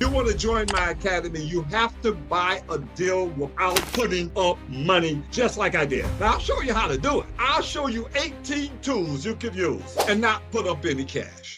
You want to join my academy, you have to buy a deal without putting up money, just like I did. Now, I'll show you how to do it. I'll show you 18 tools you can use and not put up any cash.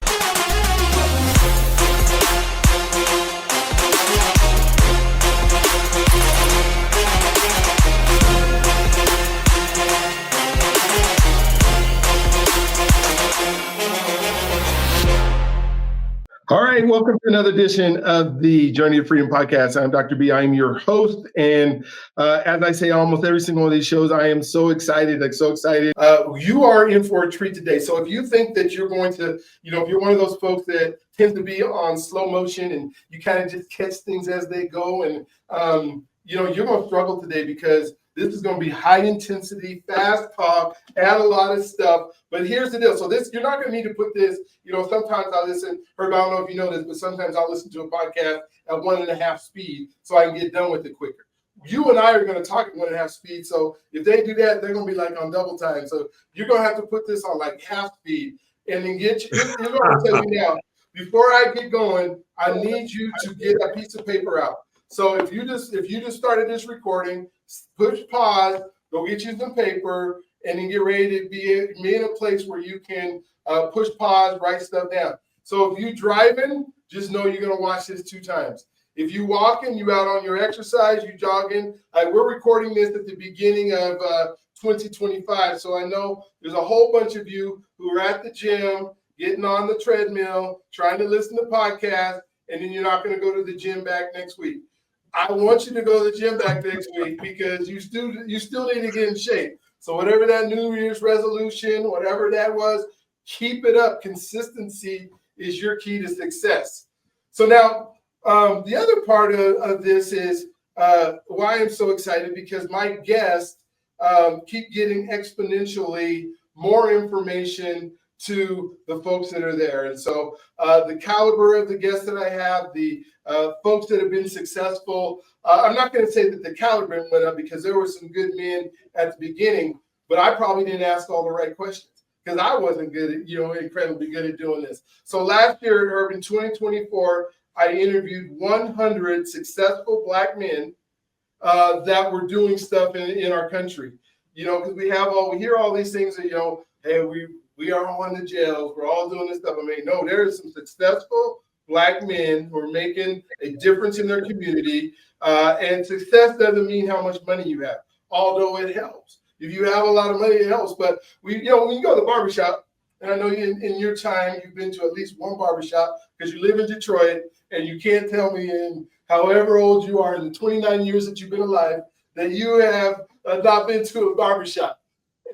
All right, welcome to another edition of the Journey to Freedom podcast. I'm Dr. B. I'm your host, and as I say almost every single one of these shows, I am so excited, You are in for a treat today. So if you think that you're going to, if you're one of those folks that tends to be on slow motion and you kind of just catch things as they go, and you're going to struggle today because this is going to be high intensity, fast talk, add a lot of stuff. But here's the deal. So you're not going to need to put this, sometimes I listen, Herb, I don't know if you know this, but sometimes I'll listen to a podcast at 1.5 speed so I can get done with it quicker. You and I are going to talk at 1.5 speed. So if they do that, they're going to be like on double time. So you're going to have to put this on like half speed and then you're going to tell me now, before I get going, I need you to get a piece of paper out. So if you just started this recording, push pause, go get you some paper, and then get ready to be in a place where you can push pause, write stuff down. So if you're driving, just know you're going to watch this 2 times. If you walking, you out on your exercise, you jogging. We're recording this at the beginning of 2025. So I know there's a whole bunch of you who are at the gym, getting on the treadmill, trying to listen to podcasts, and then you're not going to go to the gym back next week. I want you to go to the gym back next week because you still need to get in shape. So whatever that New Year's resolution, whatever that was, keep it up. Consistency is your key to success. So now the other part of this is why I'm so excited, because my guests keep getting exponentially more information to the folks that are there. And so the caliber of the guests that I have, the folks that have been successful, I'm not going to say that the caliber went up because there were some good men at the beginning, but I probably didn't ask all the right questions because I wasn't good at, incredibly good at doing this. So last year, Herb, in 2024, I interviewed 100 successful Black men that were doing stuff in our country. Because we hear all these things that, hey, we are all in the jails. We're all doing this stuff. I mean, no, there are some successful Black men who are making a difference in their community. And success doesn't mean how much money you have, although it helps. If you have a lot of money, it helps. But when you go to the barbershop, and I know in your time you've been to at least one barbershop because you live in Detroit, and you can't tell me in however old you are, in the 29 years that you've been alive, that you have not been to a barbershop.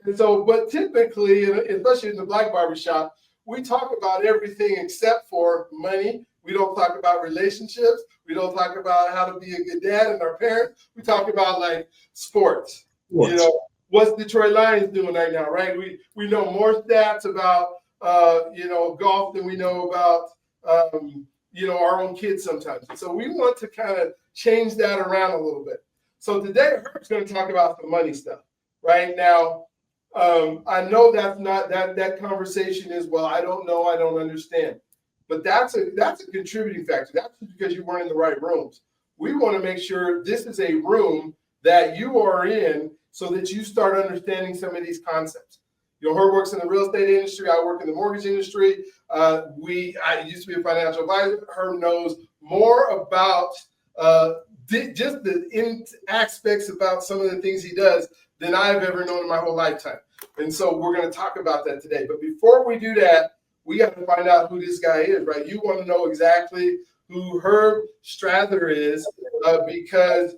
And so, but typically, especially in the Black barbershop, we talk about everything except for money. We don't talk about relationships. We don't talk about how to be a good dad and our parents. We talk about like sports. What's Detroit Lions doing right now, right? We know more stats about golf than we know about our own kids sometimes. So we want to kind of change that around a little bit. So today, Herb's going to talk about the money stuff. Right now, I know that's not that conversation is, well, I don't know, I don't understand. But that's a contributing factor. That's because you weren't in the right rooms. We want to make sure this is a room that you are in so that you start understanding some of these concepts. Herb works in the real estate industry. I work in the mortgage industry. I used to be a financial advisor. Herb knows more about just the aspects about some of the things he does than I've ever known in my whole lifetime. And so we're going to talk about that today. But before we do that, we have to find out who this guy is, right? You want to know exactly who Herb Strather is because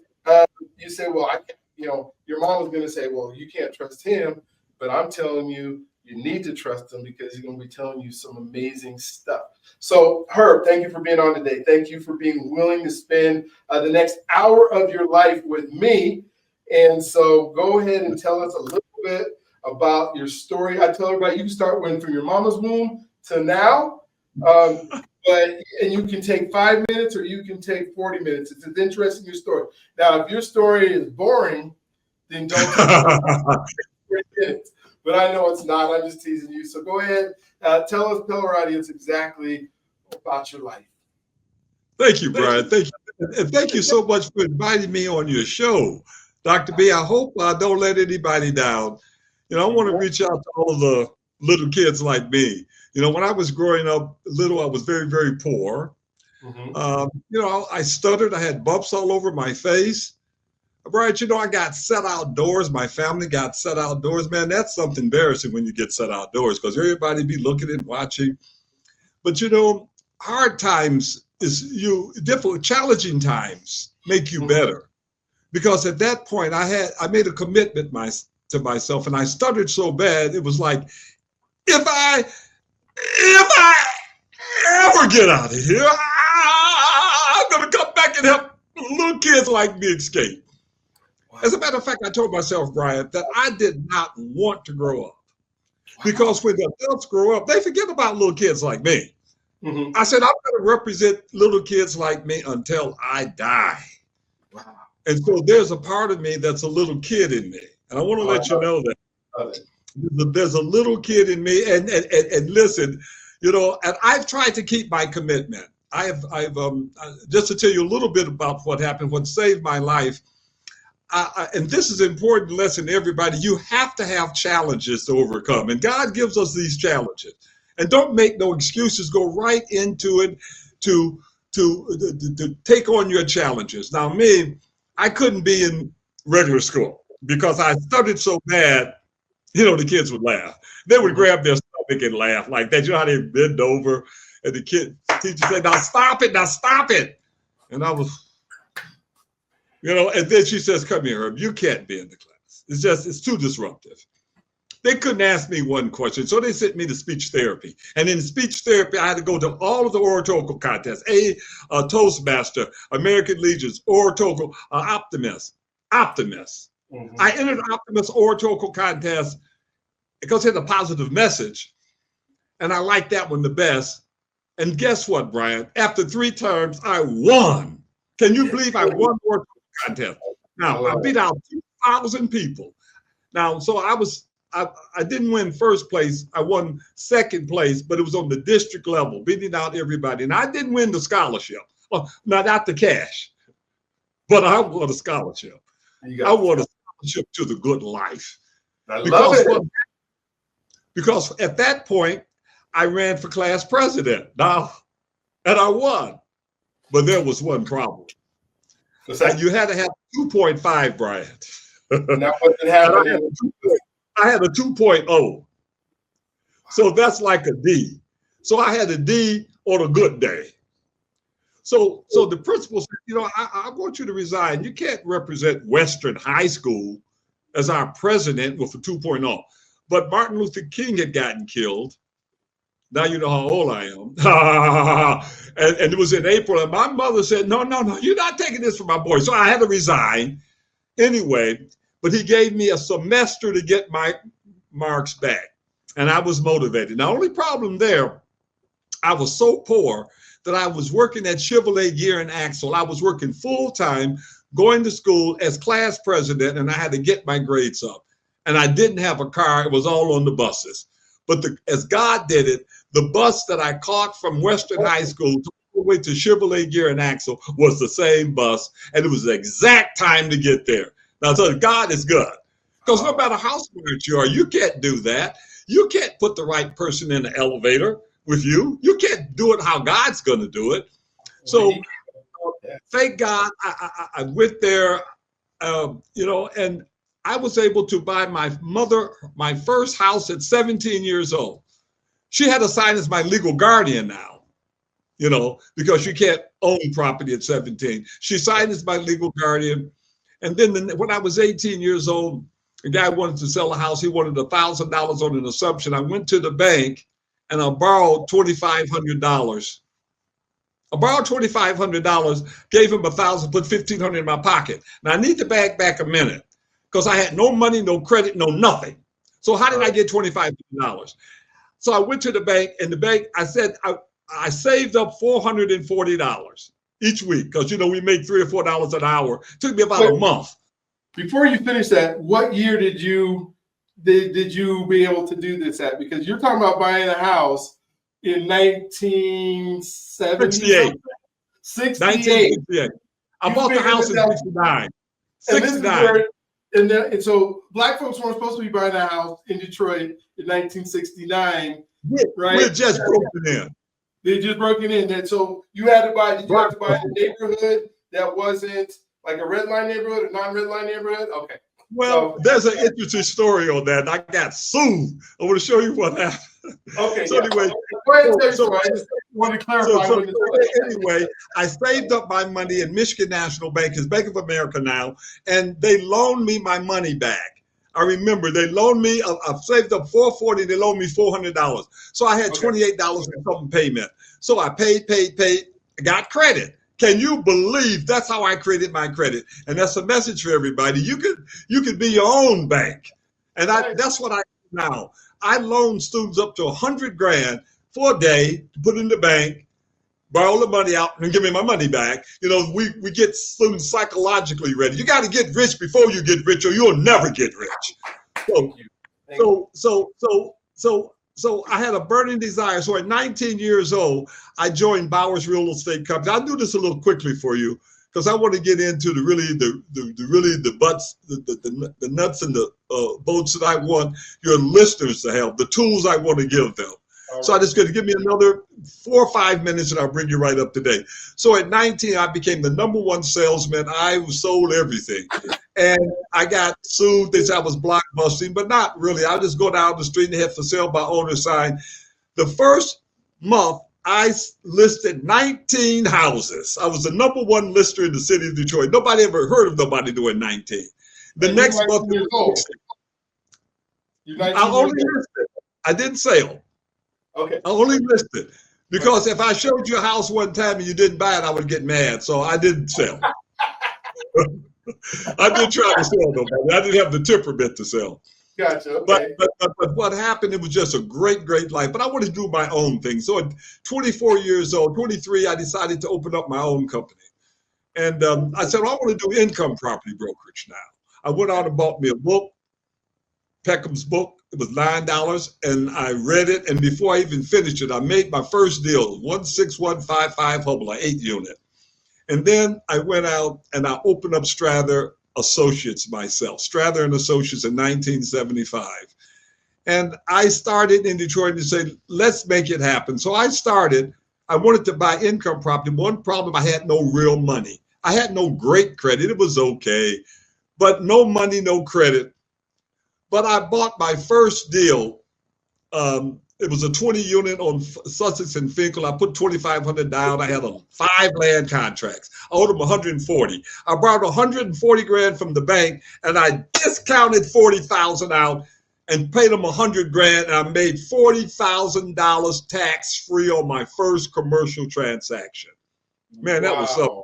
you say, well, I can't, your mom was going to say, well, you can't trust him. But I'm telling you, you need to trust him because he's going to be telling you some amazing stuff. So, Herb, thank you for being on today. Thank you for being willing to spend the next hour of your life with me. And so go ahead and tell us a little bit about your story. I tell everybody you can start from your mama's womb to now. And you can take 5 minutes or you can take 40 minutes. It's as interesting your story. Now, if your story is boring, then don't take 3 minutes. But I know it's not. I'm just teasing you. So go ahead. Tell our audience exactly about your life. Thank you, Brian. Thank you. And thank you so much for inviting me on your show. Dr. B, I hope I don't let anybody down. I want to reach out to all the little kids like me. When I was growing up little, I was very, very poor. I stuttered. I had bumps all over my face. Brian, I got set outdoors. My family got set outdoors. Man, that's something embarrassing when you get set outdoors because everybody be looking and watching. But, hard times difficult, challenging times make you better. Because at that point, I made a commitment to myself, and I stuttered so bad, it was like, if I ever get out of here, I'm going to come back and help little kids like me escape. As a matter of fact, I told myself, Brian, that I did not want to grow up. Because when the adults grow up, they forget about little kids like me. I said, I'm going to represent little kids like me until I die. Wow. And so there's a part of me that's a little kid in me. And I want to let you know that there's a little kid in me. And listen, and I've tried to keep my commitment. I've just to tell you a little bit about what happened, what saved my life. And this is an important lesson to everybody. You have to have challenges to overcome. And God gives us these challenges. And don't make no excuses. Go right into it to take on your challenges. Now, me, I couldn't be in regular school because I stuttered so bad, the kids would laugh. They would grab their stomach and laugh like that. You know how they bend over and the teacher said, now stop it. And I was, and then she says, come here, Herb, you can't be in the class. It's too disruptive. They couldn't ask me one question, so they sent me to speech therapy. And in speech therapy, I had to go to all of the oratorical contests, Toastmaster, American Legions, oratorical, Optimist. I entered Optimist oratorical contest because it had a positive message, and I liked that one the best. And guess what, Brian? After 3 terms, I won. Can you believe I won the oratorical contest? Now, I beat out 2,000 people. Now, so I didn't win first place. I won second place, but it was on the district level, beating out everybody. And I didn't win the scholarship. Not the cash, but I won a scholarship. I won a scholarship to the good life. Because at that point, I ran for class president. Now, and I won. But there was one problem. You had to have 2.5, Brian. Now, what did happen? I had a 2.0. So that's like a D. So I had a D on a good day. So the principal said, I want you to resign. You can't represent Western High School as our president with a 2.0. But Martin Luther King had gotten killed. Now you know how old I am. and it was in April. And my mother said, no, you're not taking this from my boy. So I had to resign. Anyway, but he gave me a semester to get my marks back. And I was motivated. The only problem there, I was so poor that I was working at Chevrolet Gear and Axle. I was working full time, going to school as class president, and I had to get my grades up. And I didn't have a car. It was all on the buses. But as God did it, the bus that I caught from Western High School all the way to Chevrolet Gear and Axle was the same bus. And it was the exact time to get there. Now, so God is good. Because no matter how smart you are, you can't do that. You can't put the right person in the elevator with you. You can't do it how God's going to do it. So thank God I went there, and I was able to buy my mother my first house at 17 years old. She had to sign as my legal guardian now, because you can't own property at 17. She signed as my legal guardian. And then when I was 18 years old, a guy wanted to sell a house. He wanted $1,000 on an assumption. I went to the bank and I borrowed $2,500. I borrowed $2,500, gave him $1,000, put $1,500 in my pocket. Now I need to back a minute because I had no money, no credit, no nothing. So how did I get $2,500? So I went to the bank, and the bank, I said, I saved up $440 each week because, we make $3 or $4 an hour. It took me about a month. Before you finish that, what year did you be able to do this at? Because you're talking about buying a house in 1970. 68. 1968. I You bought the figured house in this out. 69. And this is 69. where, and so black folks weren't supposed to be buying a house in Detroit in 1969, right? We're just broken in. They just broke it in. And so you had to buy, did you have to buy Right. a neighborhood that wasn't like a red line neighborhood, a non-red line neighborhood? Okay. Well, there's an interesting story on that. I got sued. I want to show you what happened. Okay. So anyway, go ahead and tell your story. I just want to clarify. Anyway, I saved up my money in Michigan National Bank, it's Bank of America now, and they loaned me my money back. I remember they loaned me, I've saved up $440, they loaned me $400. So I had $28 in something payment. So I paid, got credit. Can you believe that's how I created my credit? And that's a message for everybody. You could be your own bank. And that's what I do now. I loan students up to $100,000 for a day to put in the bank, borrow the money out and give me my money back. You know, we get students psychologically ready. You got to get rich before you get rich or you'll never get rich. So I had a burning desire. So at 19 years old, I joined Bowers Real Estate Company. I'll do this a little quickly for you because I want to get into the nuts and the bolts that I want your listeners to have, the tools I want to give them. So I'm just going to give me another 4 or 5 minutes and I'll bring you right up to date. So at 19, I became the #1 salesman. I sold everything. And I got sued. They said I was blockbusting, but not really. I just go down the street and have for sale by owner sign. The first month, I listed 19 houses. I was the #1 lister in the city of Detroit. Nobody ever heard of nobody doing 19. The next month, I only listed. I didn't sell. Okay. I only listed because if I showed you a house one time and you didn't buy it, I would get mad. So I didn't sell. I did try to sell nobody. I didn't have the temperament to sell. Gotcha. Okay. But what happened, it was just a great, great life. But I wanted to do my own thing. So at 24 years old, 23, I decided to open up my own company. And I said, well, I want to do income property brokerage now. I went out and bought me a book, Peckham's book. It was $9, and I read it. And before I even finished it, I made my first deal, 16155 Hubble, 8-unit. And then I went out and I opened up Strather Associates myself, Strather and Associates in 1975. And I started in Detroit and said, let's make it happen. So I wanted to buy income property. One problem, I had no real money. I had no great credit. It was okay, but no money, no credit. But I bought my first deal. It was a 20-unit on Sussex and Finkel. I put $2,500 down. I had 5 land contracts. I owed them 140. I borrowed 140 grand from the bank, and I discounted 40,000 out and paid them 100 grand. And I made $40,000 tax-free on my first commercial transaction. Man, that was something.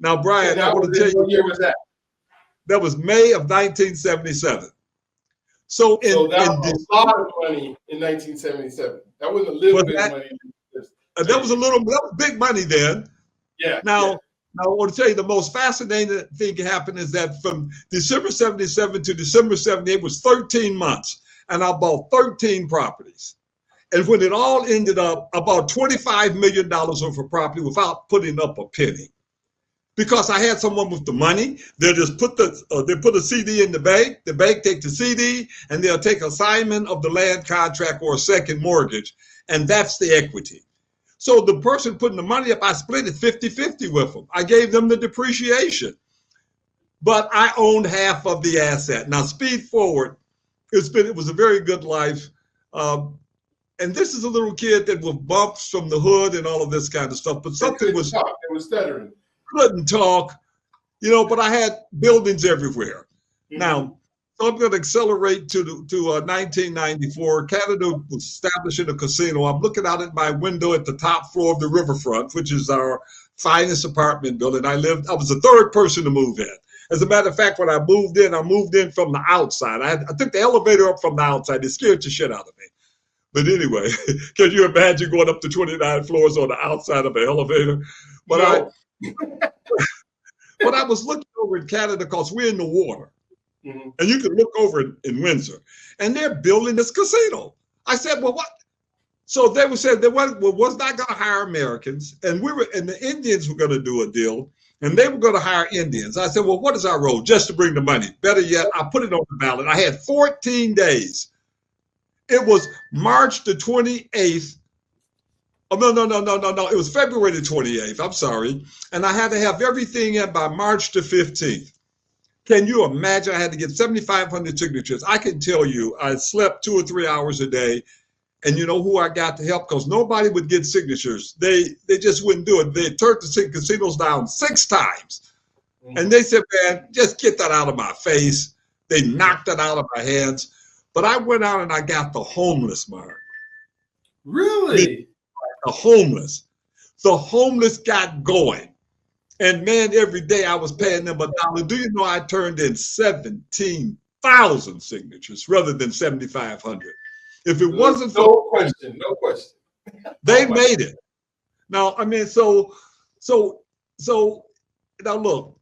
Now, Brian, I want to tell you. What year was that? That was May of 1977. So that was a lot of money in 1977. That wasn't a little bit of money. That was big money then. Yeah. Now I want to tell you the most fascinating thing happened is that from December 77 to December 78 was 13 months, and I bought 13 properties. And when it all ended up, I bought $25 million worth of property without putting up a penny. Because I had someone with the money, they'll just put a CD in the bank take the CD, and they'll take assignment of the land contract or a second mortgage, and that's the equity. So the person putting the money up, I split it 50-50 with them. I gave them the depreciation, but I owned half of the asset. Now, speed forward, it was a very good life. And this is a little kid that with bumps from the hood and all of this kind of stuff, but something was... It was stuttering. Couldn't talk, but I had buildings everywhere. Mm-hmm. Now, so I'm going to accelerate to 1994. Canada was establishing a casino. I'm looking out at my window at the top floor of the riverfront, which is our finest apartment building. I was the third person to move in. As a matter of fact, when I moved in from the outside. I took the elevator up from the outside. It scared the shit out of me. But anyway, can you imagine going up to 29 floors on the outside of an elevator? But But I was looking over in Canada because we're in the water. Mm-hmm. And you can look over in Windsor. And they're building this casino. I said, well, what? So they were saying they was not going to hire Americans, and the Indians were going to do a deal, and they were going to hire Indians. I said, well, what is our role? Just to bring the money. Better yet, I put it on the ballot. I had 14 days. It was March the 28th. Oh, no. It was February the 28th. I'm sorry. And I had to have everything in by March the 15th. Can you imagine? I had to get 7,500 signatures. I can tell you, I slept 2 or 3 hours a day. And you know who I got to help? Because nobody would get signatures. They just wouldn't do it. They turned the casinos down 6 times. And they said, man, just get that out of my face. They knocked it out of my hands. But I went out and I got the homeless, Mark. Really? The homeless. The homeless got going. And man, every day I was paying them $1. Do you know I turned in 17,000 signatures rather than 7,500? If it wasn't for no question. They made it. Now, I mean, so now look,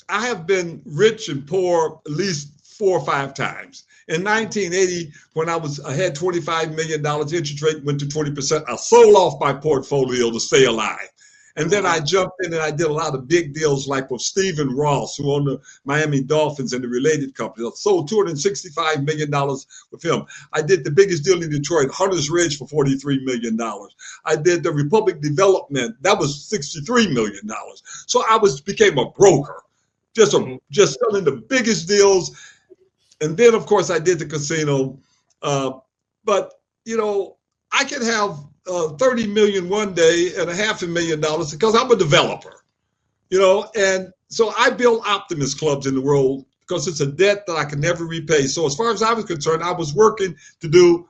I have been rich and poor at least 4 or 5 times. In 1980, when I had $25 million, interest rate went to 20%. I sold off my portfolio to stay alive. And then I jumped in and I did a lot of big deals like with Stephen Ross, who owned the Miami Dolphins and the related companies. I sold $265 million with him. I did the biggest deal in Detroit, Hunter's Ridge, for $43 million. I did the Republic Development. That was $63 million. So I became a broker, just selling the biggest deals. And then, of course, I did the casino. But, you know, I could have 30 million one day and $500,000 because I'm a developer, you know, and so I build optimist clubs in the world because it's a debt that I can never repay. So as far as I was concerned, I was working to do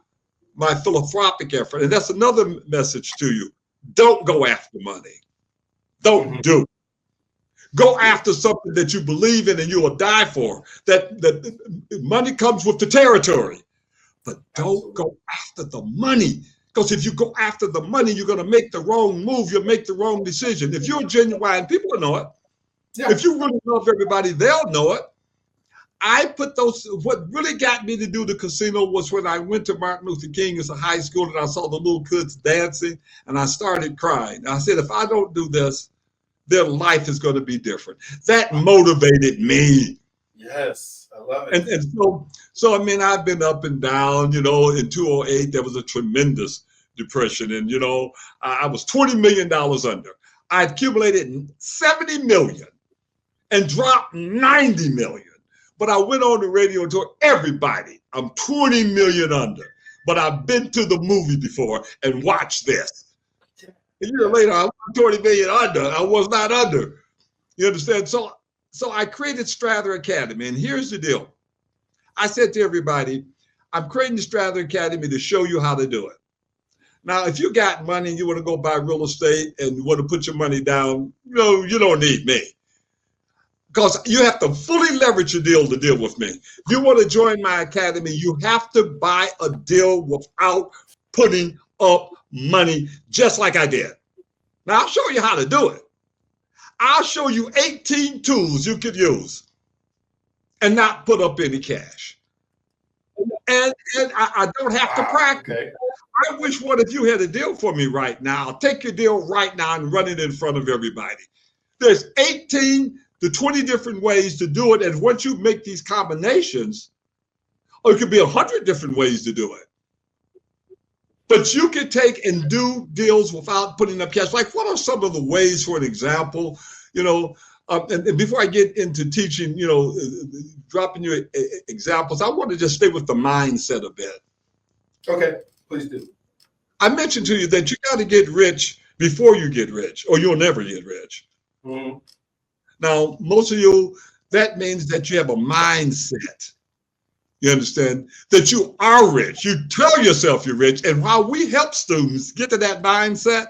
my philanthropic effort. And that's another message to you. Don't go after money. Don't do it. Go after something that you believe in and you will die for. That money comes with the territory, but don't go after the money. Because if you go after the money, you're going to make the wrong move. You'll make the wrong decision. If you're genuine, people will know it. Yeah. If you really love everybody, they'll know it. What really got me to do the casino was when I went to Martin Luther King as a high school and I saw the little kids dancing and I started crying. I said, if I don't do this, their life is going to be different. That motivated me. Yes, I love it. And so I mean, I've been up and down, you know. In 2008, there was a tremendous depression. And, you know, I was $20 million under. I accumulated 70 million and dropped 90 million. But I went on the radio and told everybody I'm 20 million under. But I've been to the movie before and watched this. A year later, I was 20 million under. I was not under. You understand? So I created Strather Academy. And here's the deal. I said to everybody, I'm creating the Strather Academy to show you how to do it. Now, if you got money and you want to go buy real estate and you want to put your money down, you don't need me. Because you have to fully leverage your deal to deal with me. If you want to join my academy, you have to buy a deal without putting up money, just like I did. Now, I'll show you how to do it. I'll show you 18 tools you could use and not put up any cash. And I don't have to practice. Okay. I wish one of you had a deal for me right now. I'll take your deal right now and run it in front of everybody. There's 18 to 20 different ways to do it. And once you make these combinations, or it could be 100 different ways to do it. But you can take and do deals without putting up cash. Like, what are some of the ways, for an example, and before I get into teaching, dropping you examples, I want to just stay with the mindset a bit. Okay, please do. I mentioned to you that you got to get rich before you get rich, or you'll never get rich. Mm-hmm. Now, most of you, that means that you have a mindset. You understand? That you are rich. You tell yourself you're rich. And while we help students get to that mindset,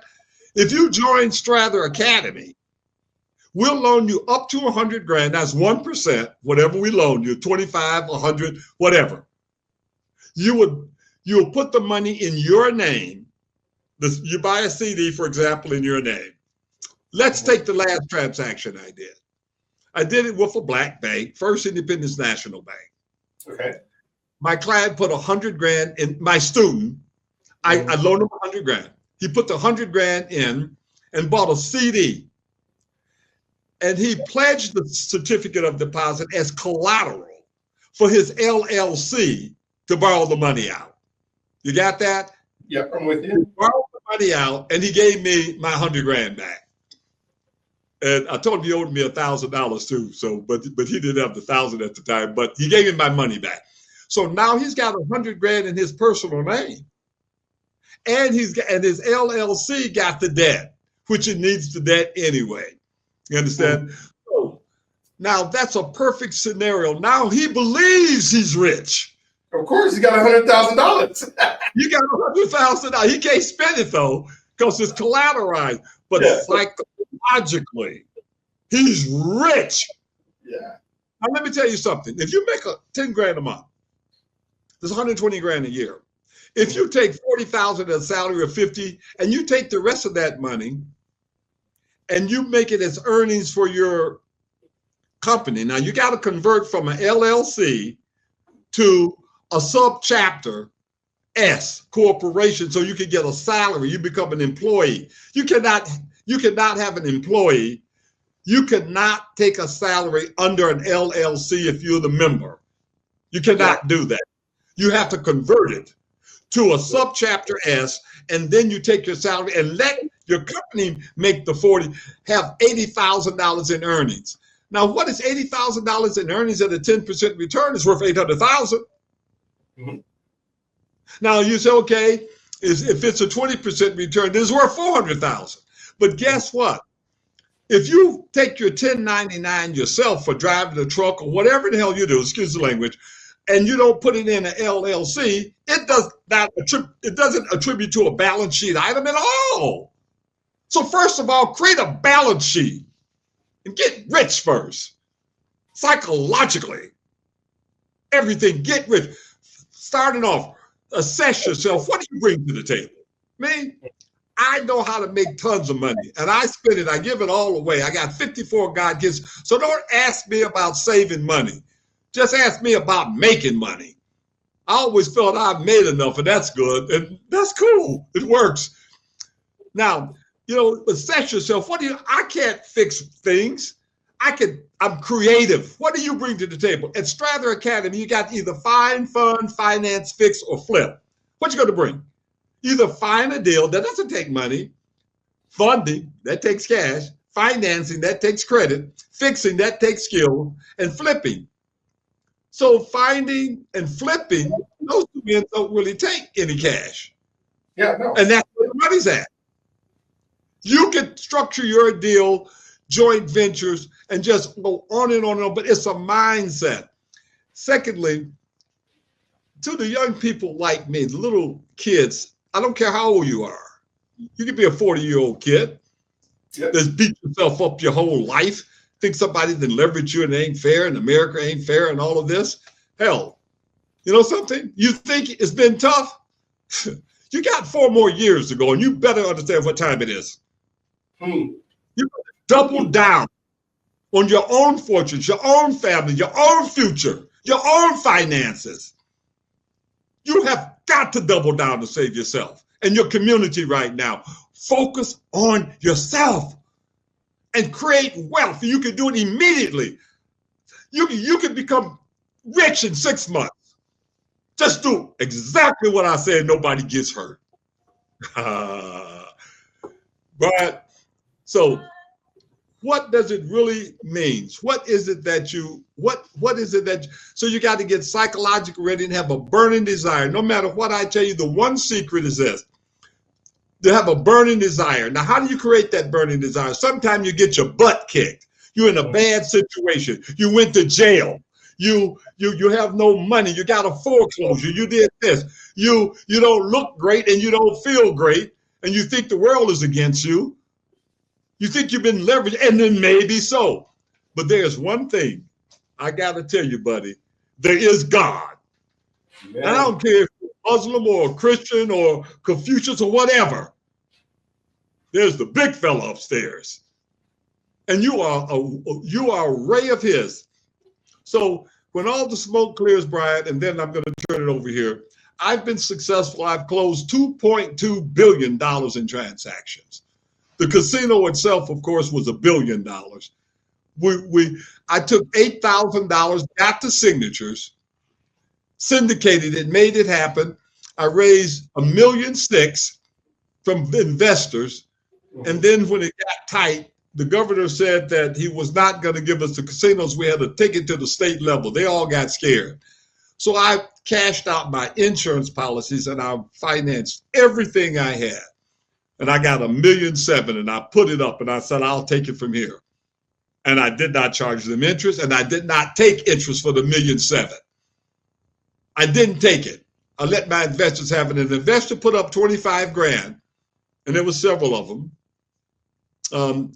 if you join Strather Academy, we'll loan you up to 100 grand. That's 1%, whatever we loan you, 25, 100, whatever. You'll put the money in your name. You buy a CD, for example, in your name. Let's take the last transaction I did. I did it with a black bank, First Independence National Bank. Okay. My client put 100 grand in, my student, I loaned him 100 grand. He put the 100 grand in and bought a CD. And he pledged the certificate of deposit as collateral for his LLC to borrow the money out. You got that? Yep, I'm with you. He borrowed the money out and he gave me my 100 grand back. And I told him he owed me $1,000 too. So, but he didn't have the 1,000 at the time, but he gave me my money back. So now he's got 100 grand in his personal name. And his LLC got the debt, which it needs the debt anyway. You understand? So now that's a perfect scenario. Now he believes he's rich. Of course, he got $100,000. You got $100,000. He can't spend it though, because it's collateralized. But psychologically, he's rich. Yeah. Now let me tell you something. If you make 10 grand a month, there's 120 grand a year. If you take 40,000 at a salary of 50, and you take the rest of that money and you make it as earnings for your company. Now you got to convert from an LLC to a subchapter S corporation so you can get a salary. You become an employee. You cannot have an employee. You cannot take a salary under an LLC if you're the member. You cannot do that. You have to convert it to a subchapter S, and then you take your salary and let your company make the 40, have $80,000 in earnings. Now, what is $80,000 in earnings at a 10% return? Is worth $800,000. Mm-hmm. Now you say, okay, if it's a 20% return, this is worth $400,000. But guess what? If you take your 1099 yourself for driving a truck or whatever the hell you do, excuse the language, and you don't put it in an LLC, it doesn't attribute to a balance sheet item at all. So first of all, create a balance sheet and get rich first. Psychologically, everything, get rich. Starting off, assess yourself. What do you bring to the table? Me, I know how to make tons of money, and I spend it. I give it all away. I got 54 God gifts. So don't ask me about saving money. Just ask me about making money. I always felt I've made enough, and that's good, and that's cool. It works. Now, assess yourself. I can't fix things. I'm creative. What do you bring to the table? At Strather Academy, you got either find, fund, finance, fix, or flip. What you going to bring? Either find a deal that doesn't take money, funding, that takes cash, financing, that takes credit, fixing, that takes skill, and flipping. So finding and flipping, those two men don't really take any cash. Yeah, no. And that's where the money's at. You can structure your deal, joint ventures, and just go on and on and on, but it's a mindset. Secondly, to the young people like me, the little kids, I don't care how old you are. You can be a 40-year-old kid that's beat yourself up your whole life. Think somebody then leverage you and it ain't fair and America ain't fair and all of this. Hell, you know something? You think it's been tough? You got 4 more years to go, and you better understand what time it is. You better double down on your own fortunes, your own family, your own future, your own finances. You have got to double down to save yourself and your community right now. Focus on yourself and create wealth. You can do it immediately. You can become rich in 6 months. Just do exactly what I said. Nobody gets hurt. But so what does it really mean? What is it that so you got to get psychologically ready and have a burning desire. No matter what I tell you, the one secret is this: to have a burning desire. Now, how do you create that burning desire? Sometimes you get your butt kicked. You're in a bad situation. You went to jail. You have no money. You got a foreclosure. You did this. You don't look great and you don't feel great, and you think the world is against you. You think you've been leveraged, and then maybe so. But there's one thing I got to tell you, buddy. There is God. And I don't care if you're Muslim or Christian or Confucius or whatever. There's the big fella upstairs. And you are a ray of his. So when all the smoke clears, Brian, and then I'm going to turn it over here, I've been successful. I've closed $2.2 billion in transactions. The casino itself, of course, was $1 billion. I took $8,000, got the signatures, syndicated it, made it happen. I raised $1.6 million from investors. And then when it got tight, the governor said that he was not going to give us the casinos. We had to take it to the state level. They all got scared. So I cashed out my insurance policies and I financed everything I had. And I got $1.7 million and I put it up and I said, I'll take it from here. And I did not charge them interest and I did not take interest for the $1.7 million. I didn't take it. I let my investors have it. An investor put up 25 grand and there were several of them. The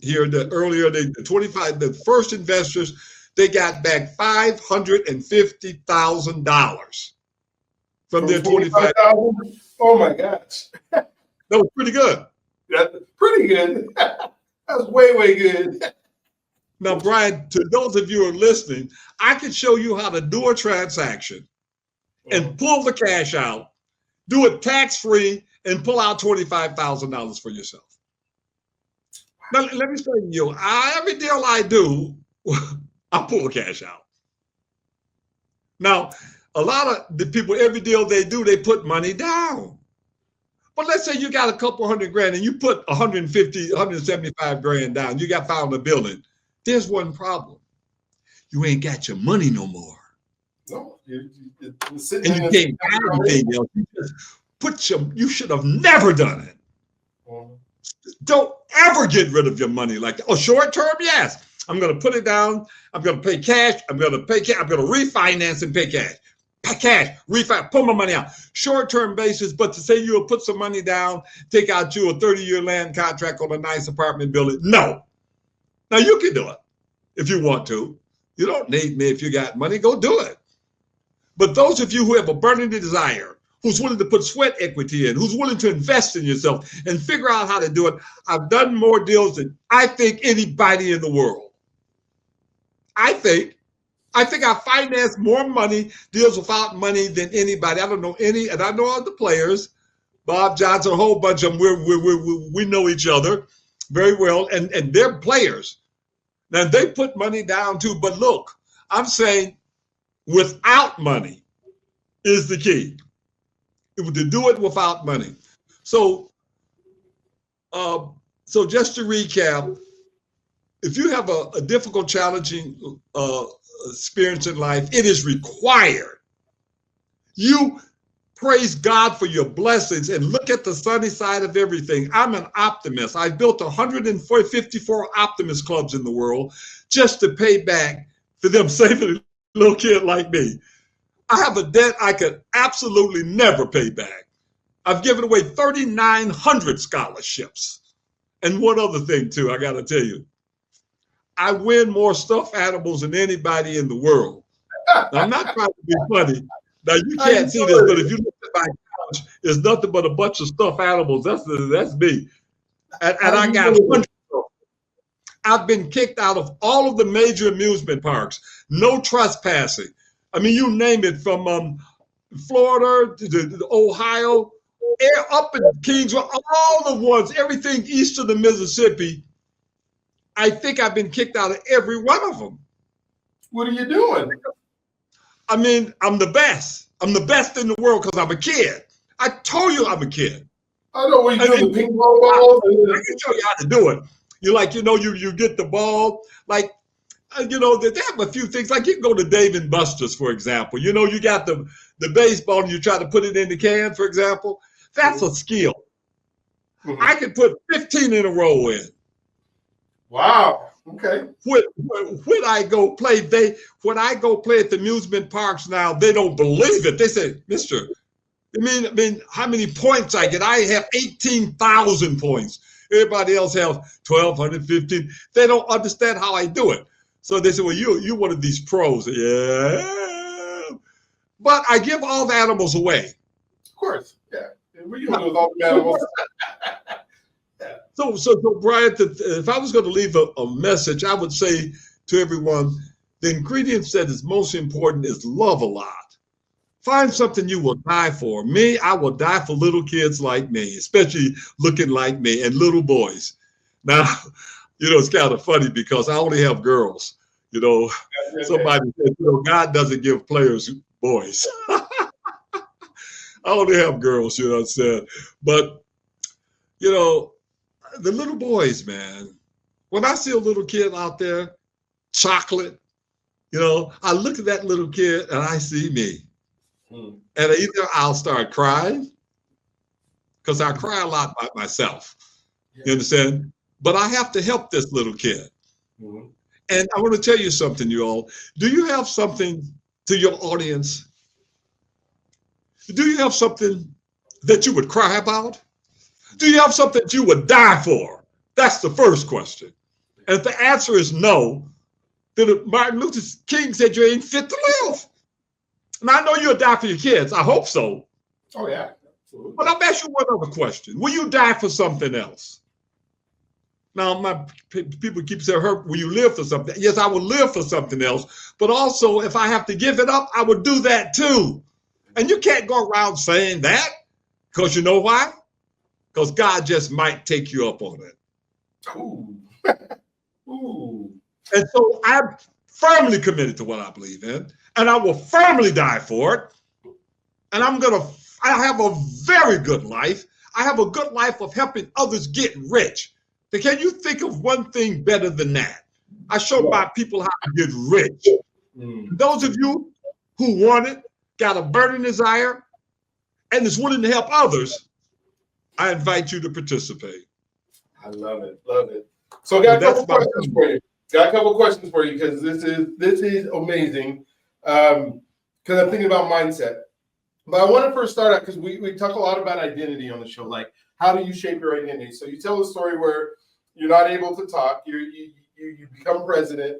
first investors, they got back $550,000 from their 25. Oh my gosh. That was pretty good. That's pretty good. That's way good. Now, Brian, to those of you who are listening, I can show you how to do a transaction and pull the cash out, do it tax-free, and pull out $25,000 for yourself. Now, let me say to you, every deal I do, I pull the cash out. Now, a lot of the people, every deal they do, they put money down. But let's say you got a couple $100 grand and you put 150, 175 grand down, you got found a building. There's one problem. You ain't got your money no more. No, and you can't buy anything else. You should have never done it. Don't ever get rid of your money like that. Oh, short term, yes. I'm going to put it down. I'm going to pay cash. I'm going to refinance and pay cash. Pull my money out. Short-term basis, but to say you'll put some money down, take out you a 30-year land contract on a nice apartment building, no. Now, you can do it if you want to. You don't need me if you got money, go do it. But those of you who have a burning desire, who's willing to put sweat equity in, who's willing to invest in yourself and figure out how to do it, I've done more deals than I think anybody in the world. I think I financed more deals without money than anybody. I don't know any, and I know all the players, Bob Johnson, a whole bunch of them. We know each other very well, and they're players. Now they put money down too, but look, I'm saying without money is the key. To do it without money. So just to recap, if you have a difficult, challenging experience in life, it is required. You praise God for your blessings and look at the sunny side of everything. I'm an optimist. I built 154 optimist clubs in the world just to pay back for them saving a little kid like me. I have a debt I could absolutely never pay back. I've given away 3,900 scholarships. And one other thing, too, I got to tell you. I win more stuffed animals than anybody in the world. Now, I'm not trying to be funny. Now, you can't see this, but if you look at my couch, it's nothing but a bunch of stuffed animals. That's me. And I got hundreds of them. I've been kicked out of all of the major amusement parks. No trespassing. I mean, you name it, from Florida to Ohio, up in Kingsville, all the ones, everything east of the Mississippi. I think I've been kicked out of every one of them. What are you doing? I mean, I'm the best. I'm the best in the world because I'm a kid. I told you I'm a kid. I know what you're doing, the ping pong balls. I can show you how to do it. You get the ball, they have a few things, like you can go to Dave & Buster's, for example. You got the baseball and you try to put it in the can, for example. That's a skill. Mm-hmm. I can put 15 in a row in. Wow. Okay. When I go play at the amusement parks now, they don't believe it. They say, Mister, I mean, how many points I get? I have 18,000 points. Everybody else has 1,200, 15. They don't understand how I do it. So they say, well, you're one of these pros. Yeah. But I give all the animals away. Of course. Yeah. What are you doing with all the animals? So Brian, if I was going to leave a message, I would say to everyone, the ingredients that is most important is love a lot. Find something you will die for. Me, I will die for little kids like me, especially looking like me, and little boys. Now, it's kind of funny because I only have girls. Somebody said, God doesn't give players boys. I only have girls, you know what I'm saying? But, the little boys, man, when I see a little kid out there, chocolate, I look at that little kid and I see me. And either I'll start crying, because I cry a lot by myself. You understand? But I have to help this little kid. And I want to tell you something, you all. Do you have something to your audience? Do you have something that you would cry about? Do you have something that you would die for? That's the first question. And if the answer is no, then Martin Luther King said you ain't fit to live. And I know you'll die for your kids. I hope so. Oh, yeah. Absolutely. But I'll ask you one other question. Will you die for something else? Now, my people keep saying, Herb, will you live for something? Yes, I will live for something else. But also, if I have to give it up, I would do that too. And you can't go around saying that, because you know why? Because God just might take you up on it. Ooh. Ooh. And so I'm firmly committed to what I believe in, and I will firmly die for it. And I have a very good life. I have a good life of helping others get rich. But can you think of one thing better than that? I show my people how to get rich. Those of you who want it, got a burning desire, and is willing to help others, I invite you to participate. I love it. Love it. So I got a couple questions for you. Because this is amazing. Because I'm thinking about mindset. But I want to first start out, because we talk a lot about identity on the show. Like, how do you shape your identity? So you tell a story where you're not able to talk, you become president.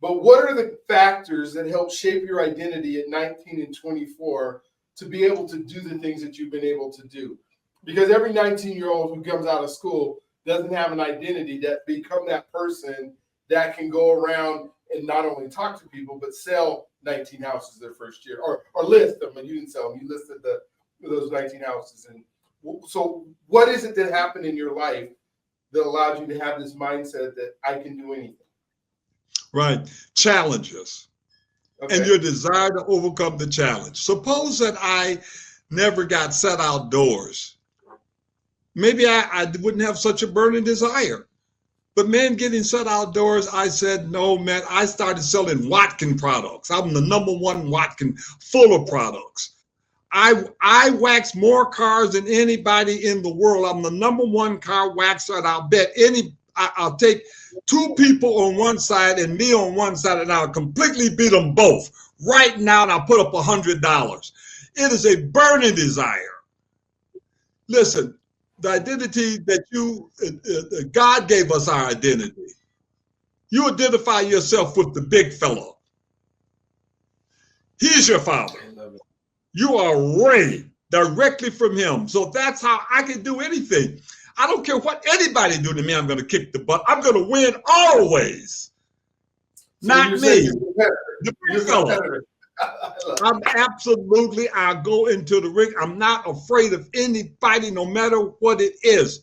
But what are the factors that help shape your identity at 19 and 24 to be able to do the things that you've been able to do? Because every 19-year-old who comes out of school doesn't have an identity that become that person that can go around and not only talk to people, but sell 19 houses their first year, or list them. And you didn't sell them, you listed those 19 houses. And so what is it that happened in your life that allowed you to have this mindset that I can do anything? Right. Challenges. Okay. And your desire to overcome the challenge. Suppose that I never got set outdoors. Maybe I wouldn't have such a burning desire. But man, getting set outdoors, I said, no, man, I started selling Watkin products. I'm the #1 Watkin, full of products. I wax more cars than anybody in the world. I'm the #1 car waxer, and I'll bet I'll take 2 people on one side and me on one side, and I'll completely beat them both right now, and I'll put up $100. It is a burning desire. Listen, the identity that God gave us, our identity. You identify yourself with the big fellow. He's your father. You are raised directly from him. So that's how I can do anything. I don't care what anybody do to me. I'm going to kick the butt. I'm going to win always. So not me. The big fellow. I'll go into the ring. I'm not afraid of anybody, no matter what it is.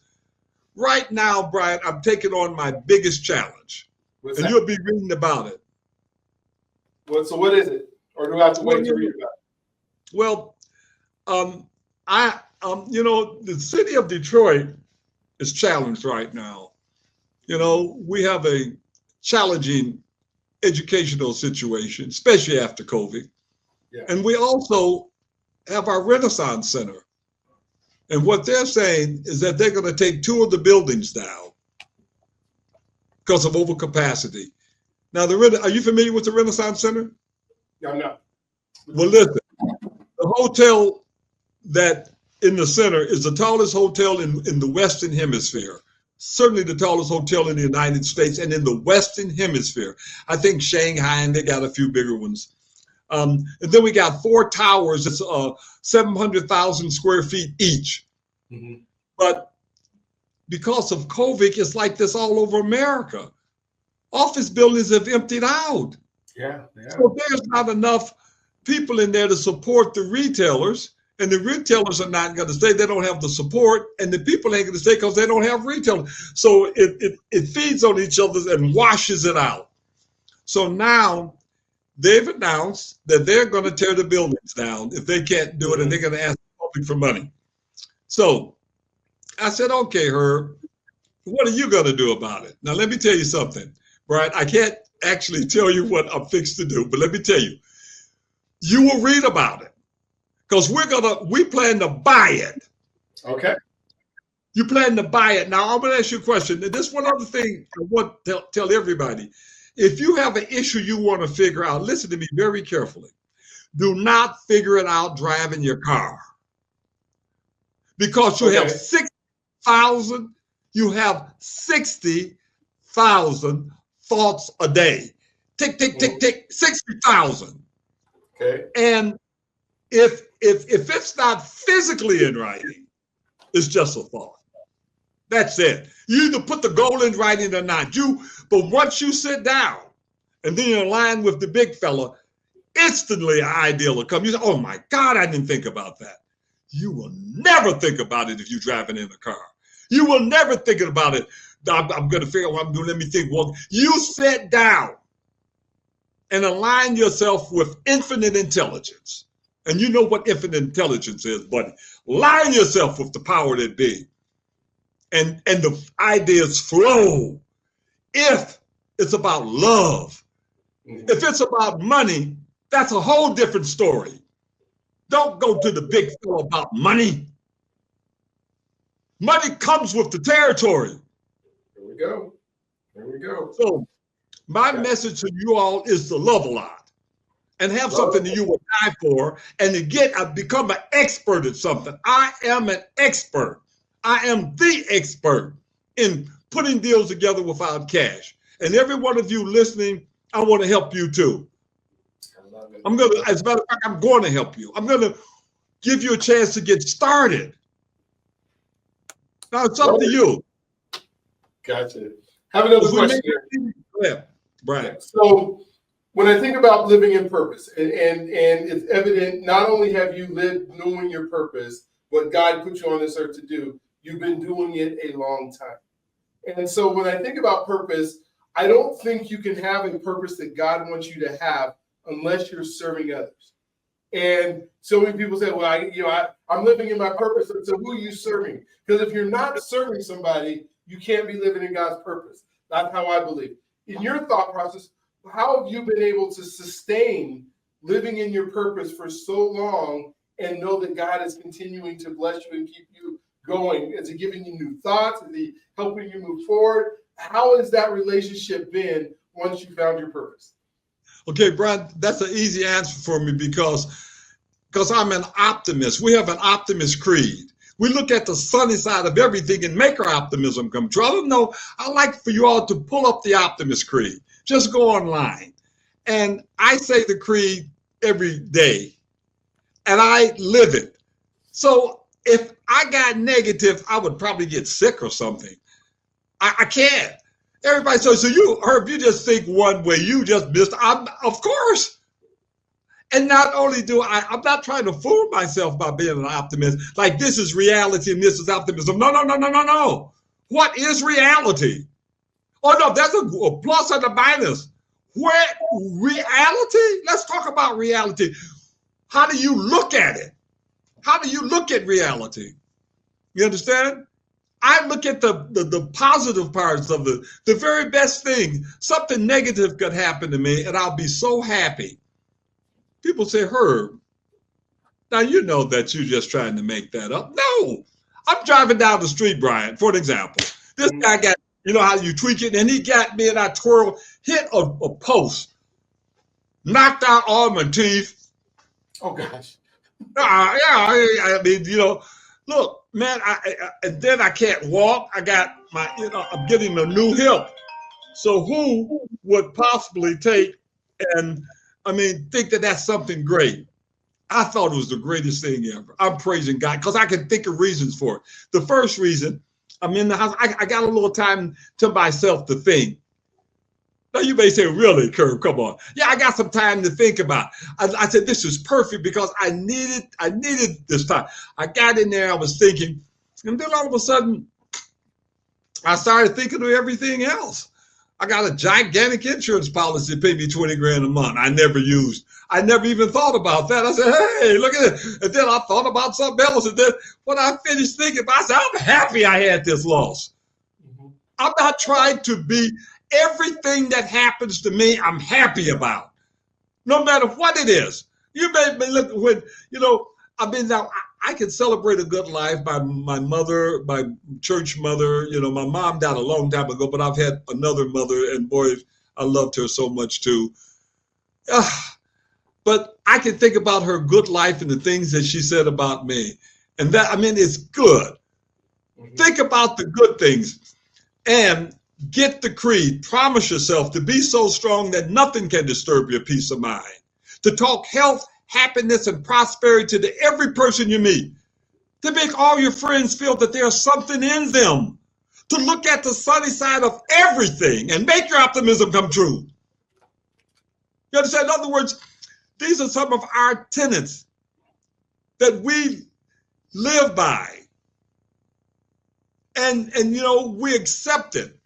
Right now, Brian, I'm taking on my biggest challenge. And you'll be reading about it. So what is it? Or do I have to wait to read about it? Well, the city of Detroit is challenged right now. We have a challenging educational situation, especially after COVID. Yeah. And we also have our Renaissance Center. And what they're saying is that they're going to take 2 of the buildings down because of overcapacity. Now, are you familiar with the Renaissance Center? Yeah, I'm not. Well, listen, the hotel that in the center is the tallest hotel in the Western Hemisphere. Certainly the tallest hotel in the United States and in the Western Hemisphere. I think Shanghai, and they got a few bigger ones. And then we got 4 towers. It's 700,000 square feet each. Mm-hmm. But because of COVID, it's like this all over America. Office buildings have emptied out. Yeah. So there's not enough people in there to support the retailers, and the retailers are not going to stay. They don't have the support, and the people ain't going to stay because they don't have retailers. So it feeds on each other and washes it out. So now they've announced that they're going to tear the buildings down if they can't do it, and they're going to ask the public for money. So I said, okay, Herb, what are you going to do about it? Now, let me tell you something, Brian. I can't actually tell you what I'm fixed to do, but let me tell you, you will read about it because we plan to buy it. Okay. You plan to buy it. Now, I'm going to ask you a question. This one other thing I want to tell everybody. If you have an issue you want to figure out, listen to me very carefully. Do not figure it out driving your car. Because you have 60,000 thoughts a day. Tick, tick, tick, tick, 60,000. Okay. And if it's not physically in writing, it's just a thought. That's it. You either put the goal in writing or not. But once you sit down and then you're aligned with the big fella, instantly an idea will come. You say, oh my God, I didn't think about that. You will never think about it if you're driving in a car. You will never think about it. I'm going to figure out what I'm doing. Let me think. Well, you sit down and align yourself with infinite intelligence. And you know what infinite intelligence is, buddy. Align yourself with the power that be. And the ideas flow. If it's about love, if it's about money, that's a whole different story. Don't go to the big fella about money. Money comes with the territory. Here we go. Here we go. So my message to you all is to love a lot and have something that you will die for and to become an expert at something. I am an expert. I am the expert in putting deals together without cash. And every one of you listening, I want to help you too. As a matter of fact, I'm going to help you. I'm going to give you a chance to get started. Now it's up to you. Gotcha. Have another question. Yeah, Brian. So when I think about living in purpose, and it's evident, not only have you lived knowing your purpose, what God put you on this earth to do, you've been doing it a long time. And so when I think about purpose, I don't think you can have a purpose that God wants you to have unless you're serving others. And so many people say, well, I'm living in my purpose. So who are you serving? Because if you're not serving somebody, you can't be living in God's purpose. That's how I believe. In your thought process, how have you been able to sustain living in your purpose for so long and know that God is continuing to bless you and keep you going? Is he giving you new thoughts? Is he helping you move forward? How has that relationship been once you found your purpose? Okay, Brian, that's an easy answer for me because I'm an optimist. We have an optimist creed. We look at the sunny side of everything and make our optimism come true. I don't know. I'd like for you all to pull up the optimist creed. Just go online. And I say the creed every day, and I live it. So if I got negative, I would probably get sick or something. I can't. Everybody says, so you, Herb, you just think one way, you just missed. Of course. And not only I'm not trying to fool myself by being an optimist, like this is reality and this is optimism. No. What is reality? Oh, no, that's a plus and a minus. Where reality? Let's talk about reality. How do you look at it? How do you look at reality? You understand? I look at the positive parts of it. The very best thing, something negative could happen to me and I'll be so happy. People say, Herb, now you know that you're just trying to make that up. No, I'm driving down the street, Brian, for an example. This guy got, you know how you tweak it, and he got me and I twirled, hit a post, knocked out all my teeth. Oh, gosh. I mean, look, man, and then I can't walk. I got I'm getting a new hip. So who would possibly take and, think that that's something great? I thought it was the greatest thing ever. I'm praising God because I can think of reasons for it. The first reason, I'm in the house. I got a little time to myself to think. Now you may say, really, Herb, come on. Yeah, I got some time to think about. I said, this is perfect because I needed this time. I got in there, I was thinking, and then all of a sudden, I started thinking of everything else. I got a gigantic insurance policy that paid me 20 grand a month. I never used. I never even thought about that. I said, hey, look at it. And then I thought about something else. And then when I finished thinking, I said, I'm happy I had this loss. I'm not trying to be everything that happens to me, I'm happy about, no matter what it is. You may look when, I've been now, I can celebrate a good life by my mother, my church mother. My mom died a long time ago, but I've had another mother, and boy, I loved her so much too. But I can think about her good life and the things that she said about me. And that, it's good. Think about the good things and get the creed. Promise yourself to be so strong that nothing can disturb your peace of mind. To talk health, happiness, and prosperity to every person you meet. To make all your friends feel that there's something in them. To look at the sunny side of everything and make your optimism come true. You understand? In other words, these are some of our tenets that we live by. And we accept it.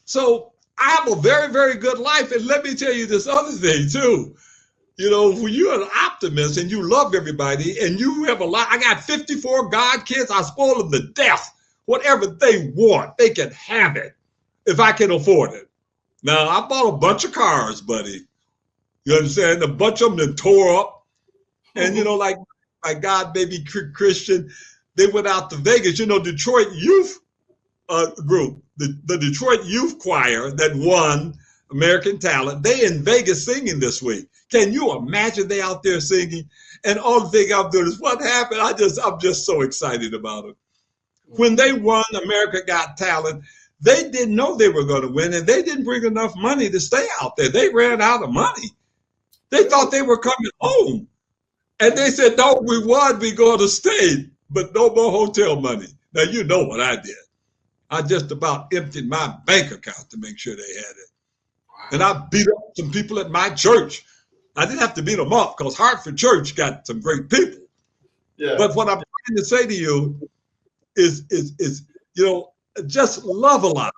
So I have a very, very good life. And let me tell you this other thing too. When you're an optimist and you love everybody and you have a lot, I got 54 God kids, I spoil them to death. Whatever they want, they can have it if I can afford it. Now, I bought a bunch of cars, buddy. You understand? A bunch of them that tore up. And, like my God baby Christian, they went out to Vegas. Detroit Youth Group, the Detroit Youth Choir that won American Talent, they in Vegas singing this week. Can you imagine they out there singing? And all the thing I'm doing is what happened. I'm just so excited about it. When they won America Got Talent, they didn't know they were going to win, and they didn't bring enough money to stay out there. They ran out of money. They thought they were coming home. And they said, no, we won, we going to stay, but no more hotel money. Now, you know what I did. I just about emptied my bank account to make sure they had it. And I beat up some people at my church. I didn't have to beat them up because Hartford Church got some great people. Yeah. But what I'm trying to say to you is just love a lot.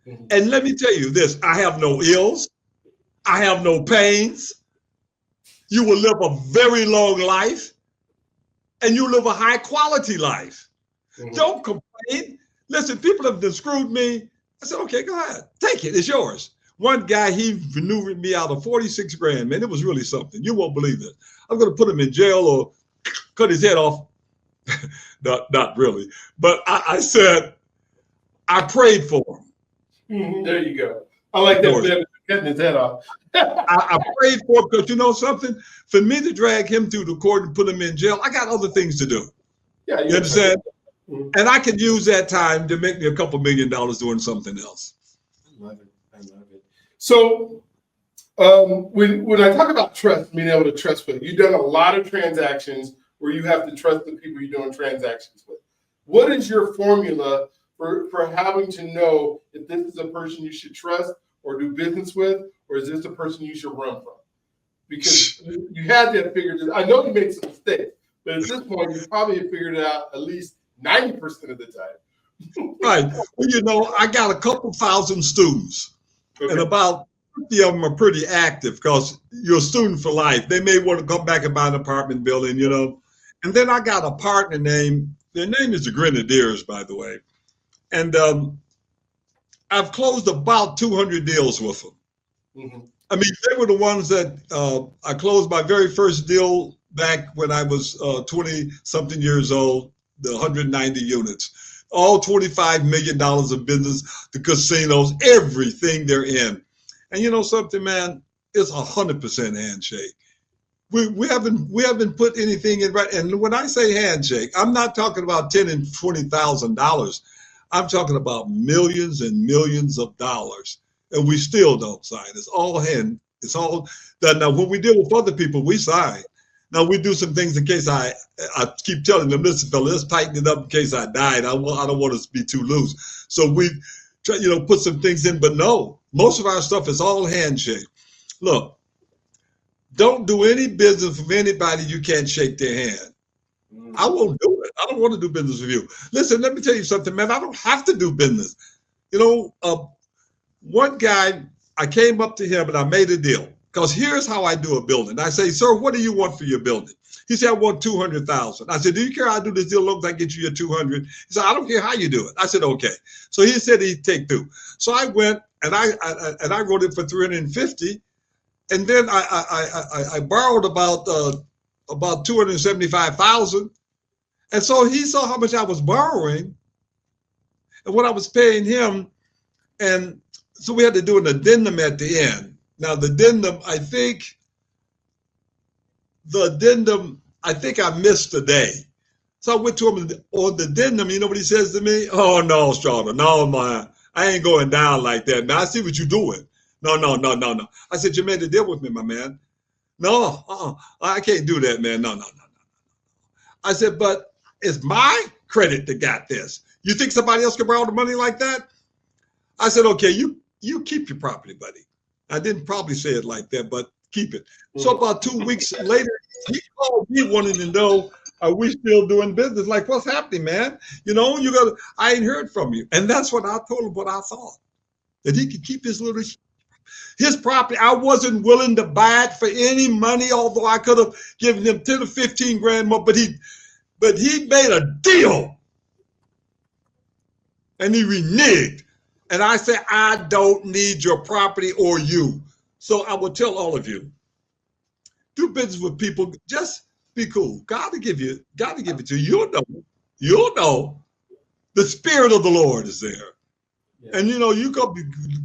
Mm-hmm. And let me tell you this, I have no ills. I have no pains. You will live a very long life and you live a high quality life. Mm-hmm. Don't complain. Listen, people have screwed me. I said, okay, go ahead. Take it. It's yours. One guy, he maneuvered me out of 46 grand, man. It was really something. You won't believe it. I'm going to put him in jail or cut his head off. Not really. But I said, I prayed for him. Mm-hmm. There you go. I like that. Cutting his head off. I prayed for him because you know something? For me to drag him to the court and put him in jail, I got other things to do. Yeah, you understand? Mm-hmm. And I could use that time to make me a couple $1 million doing something else. I love it. I love it. So when I talk about trust, being able to trust with, you've done a lot of transactions where you have to trust the people you're doing transactions with. What is your formula for having to know if this is a person you should trust or do business with, or is this a person you should run from? Because you had to have figured it. I know you made some mistakes, but at this point, you probably have figured it out at least 90% of the time. Right. Well, I got a couple thousand students, okay, and about 50 of them are pretty active because you're a student for life. They may want to come back and buy an apartment building, And then I got a partner their name is the Grenadiers, by the way. And I've closed about 200 deals with them. Mm-hmm. They were the ones that I closed my very first deal back when I was 20-something years old, the 190 units, all $25 million of business, the casinos, everything they're in. And you know something, man, it's 100% handshake. We haven't put anything in right. And when I say handshake, I'm not talking about $10,000 and $20,000. I'm talking about millions and millions of dollars, and we still don't sign. It's all done. Now, when we deal with other people, we sign. Now, we do some things in case I keep telling them, listen, fella, let's tighten it up in case I die. I don't want us to be too loose. So we put some things in, but no, most of our stuff is all handshake. Look, don't do any business with anybody you can't shake their hand. I won't do it. I don't want to do business with you. Listen, let me tell you something, man. I don't have to do business. One guy, I came up to him and I made a deal. Because here's how I do a building. I say, sir, what do you want for your building? He said, I want 200,000. I said, do you care how I do this deal? As long as I get you your 200. He said, I don't care how you do it. I said, okay. So he said he'd take two. So I went and I wrote it for 350. And then I borrowed about 275,000. And so he saw how much I was borrowing and what I was paying him. And so we had to do an addendum at the end. Now the addendum, I think I missed a day. So I went to him on the addendum. You know what he says to me? Oh no, Strather, no, man, I ain't going down like that. Now I see what you're doing. No. I said, you made a deal with me, my man. No, I can't do that, man. No. I said, but it's my credit that got this. You think somebody else can borrow the money like that? I said, okay, you keep your property, buddy. I didn't probably say it like that, but keep it. So about 2 weeks later, he called me wanting to know, are we still doing business? Like, what's happening, man? I ain't heard from you. And that's what I told him what I thought, that he could keep his property. I wasn't willing to buy it for any money, although I could have given him 10 or 15 grand more, but he made a deal and he reneged. And I said, I don't need your property or you. So I will tell all of you, do business with people, just be cool. God will give it to you. You'll know the Spirit of the Lord is there. Yeah. And you're going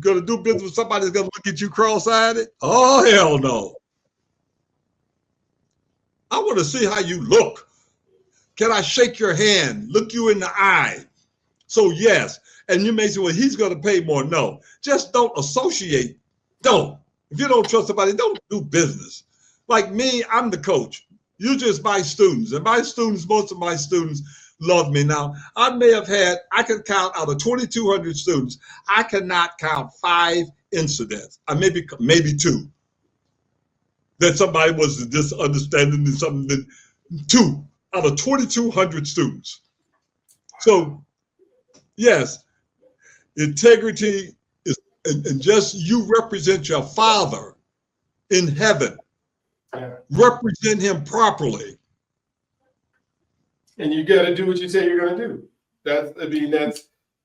to do business with somebody that's going to look at you cross-eyed. Oh, hell no. I want to see how you look. Can I shake your hand, look you in the eye? So yes. And you may say, well, he's going to pay more. No, just don't associate. Don't. If you don't trust somebody, don't do business. Like me, I'm the coach. You just my students. And most of my students love me. Now, I could count out of 2,200 students, I cannot count 5 incidents. Maybe 2. That somebody was misunderstanding something. 2 out of 2,200 students. So, yes. Integrity is, and just you represent your Father in heaven. Yeah. Represent him properly. And you got to do what you say you're going to do. That's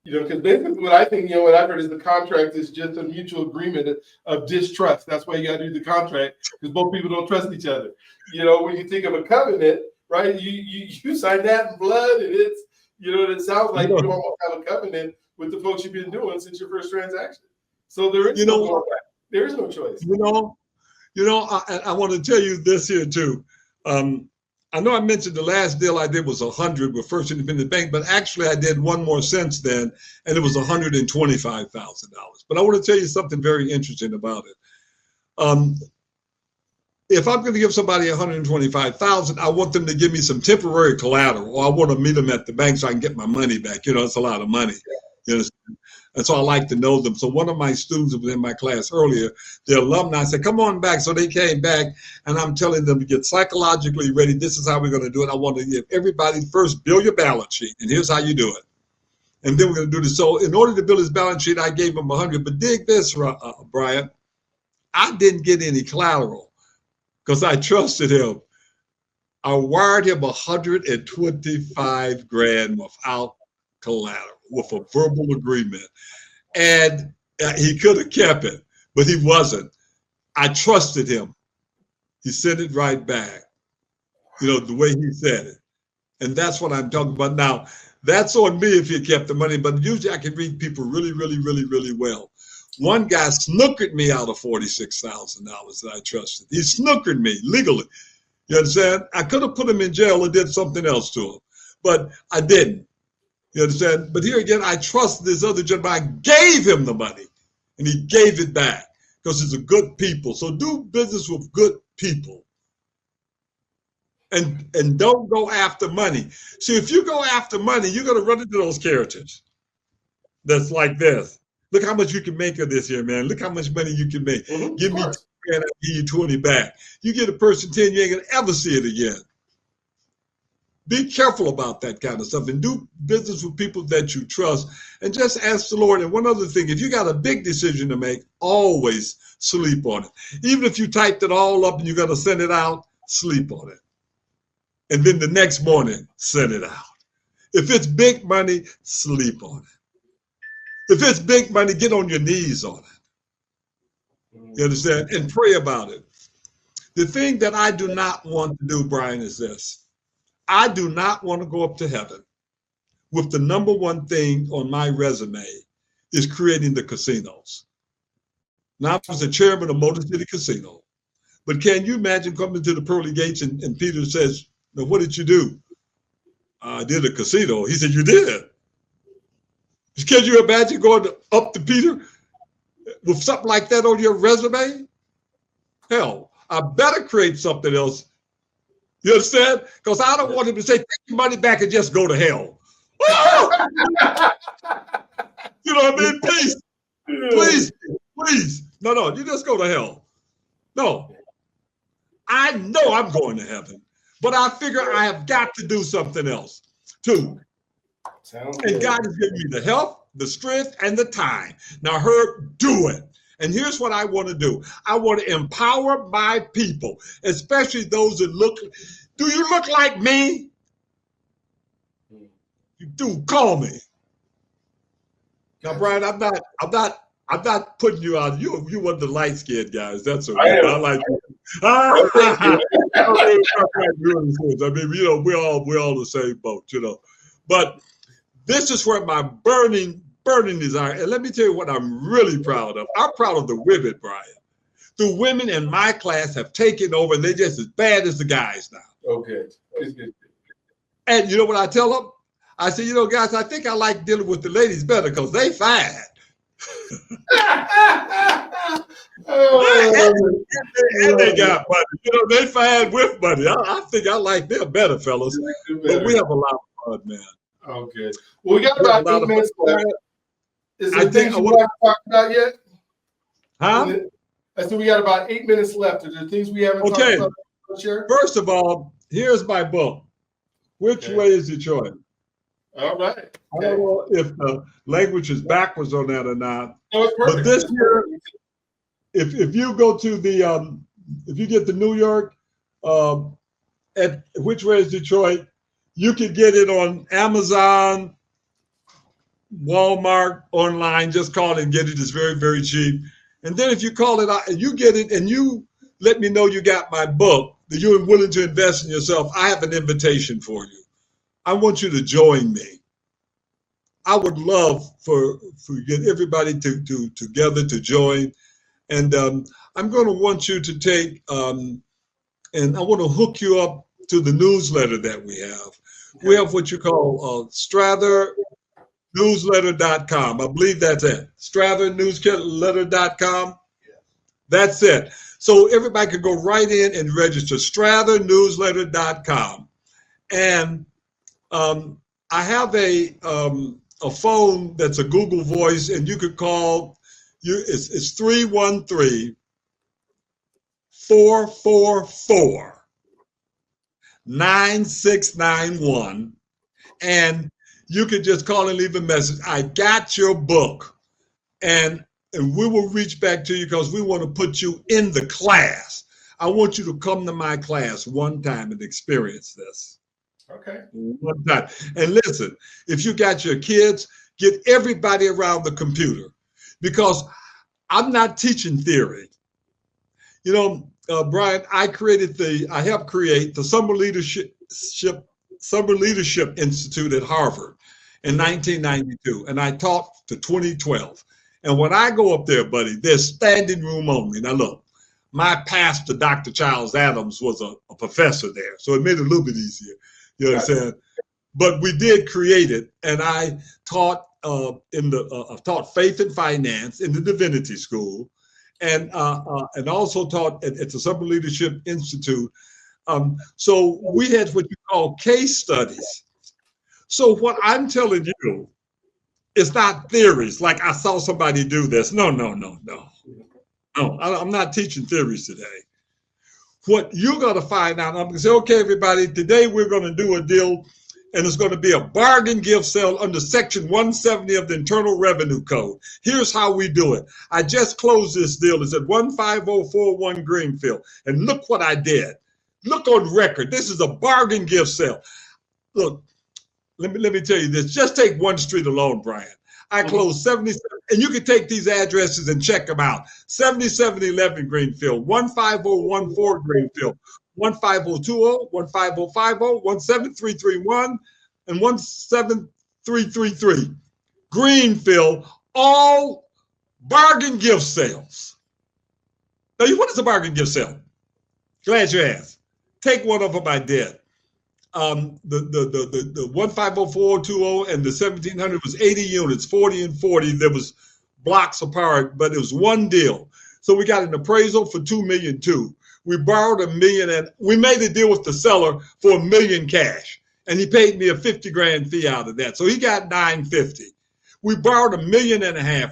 because basically what I think, what I've heard is the contract is just a mutual agreement of distrust. That's why you got to do the contract, because both people don't trust each other. When you think of a covenant, right, you sign that in blood, and it's, it sounds like you almost have a covenant with the folks you've been doing since your first transaction. So there is no going back. There is no choice. I want to tell you this here too. I know I mentioned the last deal I did was 100 with First Independent Bank, but actually I did one more since then, and it was $125,000. But I want to tell you something very interesting about it. If I'm going to give somebody $125,000, I want them to give me some temporary collateral, or I want to meet them at the bank so I can get my money back. It's a lot of money. You understand? And so I like to know them. So one of my students who was in my class earlier, the alumni said, come on back. So they came back, and I'm telling them to get psychologically ready. This is how we're going to do it. I want to give everybody first, build your balance sheet. And here's how you do it. And then we're going to do this. So in order to build his balance sheet, I gave him 100. But dig this, Brian. I didn't get any collateral because I trusted him. I wired him 125 grand without collateral, with a verbal agreement. And he could have kept it, but he wasn't. I trusted him. He sent it right back, the way he said it. And that's what I'm talking about. Now, that's on me if he kept the money, but usually I can read people really, really, really, really well. One guy snookered me out of $46,000 that I trusted. He snookered me legally. You understand? I could have put him in jail or did something else to him, but I didn't. You understand? But here again, I trust this other gentleman. I gave him the money, and he gave it back because he's a good people. So do business with good people. And don't go after money. See, if you go after money, you're going to run into those characters. That's like this. Look how much you can make of this here, man. Look how much money you can make. Give me 10 grand, I'll give you 20 back. You get a person 10, you ain't gonna ever see it again. Be careful about that kind of stuff and do business with people that you trust and just ask the Lord. And one other thing, if you got a big decision to make, always sleep on it. Even if you typed it all up and you're gonna send it out, sleep on it. And then the next morning, send it out. If it's big money, sleep on it. If it's big money, get on your knees on it. You understand? And pray about it. The thing that I do not want to do, Brian, is this. I do not want to go up to heaven with the number one thing on my resume is creating the casinos. Now, I was the chairman of Motor City Casino. But can you imagine coming to the pearly gates and Peter says, "Now, what did you do?" "I did a casino." He said, "You did?" Can you imagine going up to Peter with something like that on your resume? Hell, I better create something else. You understand? Because I don't want him to say, "Take your money back and just go to hell." Oh! You know what I mean? Please. No, you just go to hell. No. I know I'm going to heaven, but I figure I have got to do something else too. And God has given me the health, the strength, and the time. Now, Herb, do it. And here's what I want to do. I want to empower my people, especially those that look. Do you look like me? You do. Call me. Now, Brian, I'm not putting you out. You one of the light-skinned guys. That's okay. I like you. I mean, you know, we're all the same boat, you know. But this is where my burning desire. And let me tell you what I'm really proud of. I'm proud of the women, Brian. The women in my class have taken over, and they're just as bad as the guys now. Okay. And you know what I tell them? I say, you know, guys, I think I like dealing with the ladies better because they fine. And they got money. You know, they fine with money. I think I like them better, fellas. But we have a lot of fun, man. Okay. Well, we got about 8 minutes left. Is there things you want to talk about yet? Huh? I said we got about 8 minutes left. Are there things we haven't talked about? Sure. First of all, here's my book. Which way is your choice? All right. Okay. I don't know if the language is backwards on that or not. No, it's perfect. But this year, if you go to the if you get to New York, at Which Way is Detroit, you can get it on Amazon, Walmart, online. Just call and get it. It's very, very cheap. And then if you call it out and you get it and you let me know you got my book, that you're willing to invest in yourself, I have an invitation for you. I want you to join me. I would love for get everybody to together to join. And I'm going to want you to take, and I want to hook you up to the newsletter that we have. We have what you call StratherNewsletter.com. I believe that's it. StratherNewsletter.com. That's it. So everybody can go right in and register. StratherNewsletter.com. And I have a phone that's a Google Voice, and you could call. It's 313-444-9691, and you could just call and leave a message. I got your book, and we will reach back to you because we want to put you in the class. I want you to come to my class one time and experience this. Okay. One time. And listen, if you got your kids, get everybody around the computer, because I'm not teaching theory. You know, Brian, I helped create the Summer Leadership Institute at Harvard in 1992, and I taught to 2012. And when I go up there, buddy, there's standing room only. Now look, my pastor, Dr. Charles Adams, was a professor there, so it made it a little bit easier. You understand? But we did create it, and I taught I've taught faith and finance in the Divinity School, and also taught at the Summer Leadership Institute. So we had what you call case studies. So what I'm telling you It's not theories. Like I saw somebody do this. No. I'm not teaching theories today. What you're going to find out, I'm going to say, okay, everybody, today we're going to do a deal, and it's going to be a bargain gift sale under Section 170 of the Internal Revenue Code. Here's how we do it. I just closed this deal. It's at 15041 Greenfield. And look what I did. Look on record. This is a bargain gift sale. Look, let me tell you this. Just take one street alone, Brian. I closed 77, and you can take these addresses and check them out. 7711 Greenfield, 15014 Greenfield, 15020, 15050, 17331, and 17333. Greenfield, all bargain gift sales. Now, what is a bargain gift sale? Glad you asked. Take one of them I did. The 1504020 and the 1700 was 80 units, 40 and 40. There was blocks apart, but it was one deal. So we got an appraisal for $2.2 million. We borrowed $1 million, and we made a deal with the seller for $1 million cash, and he paid me a $50,000 fee out of that. So he got $950. We borrowed $1.5 million.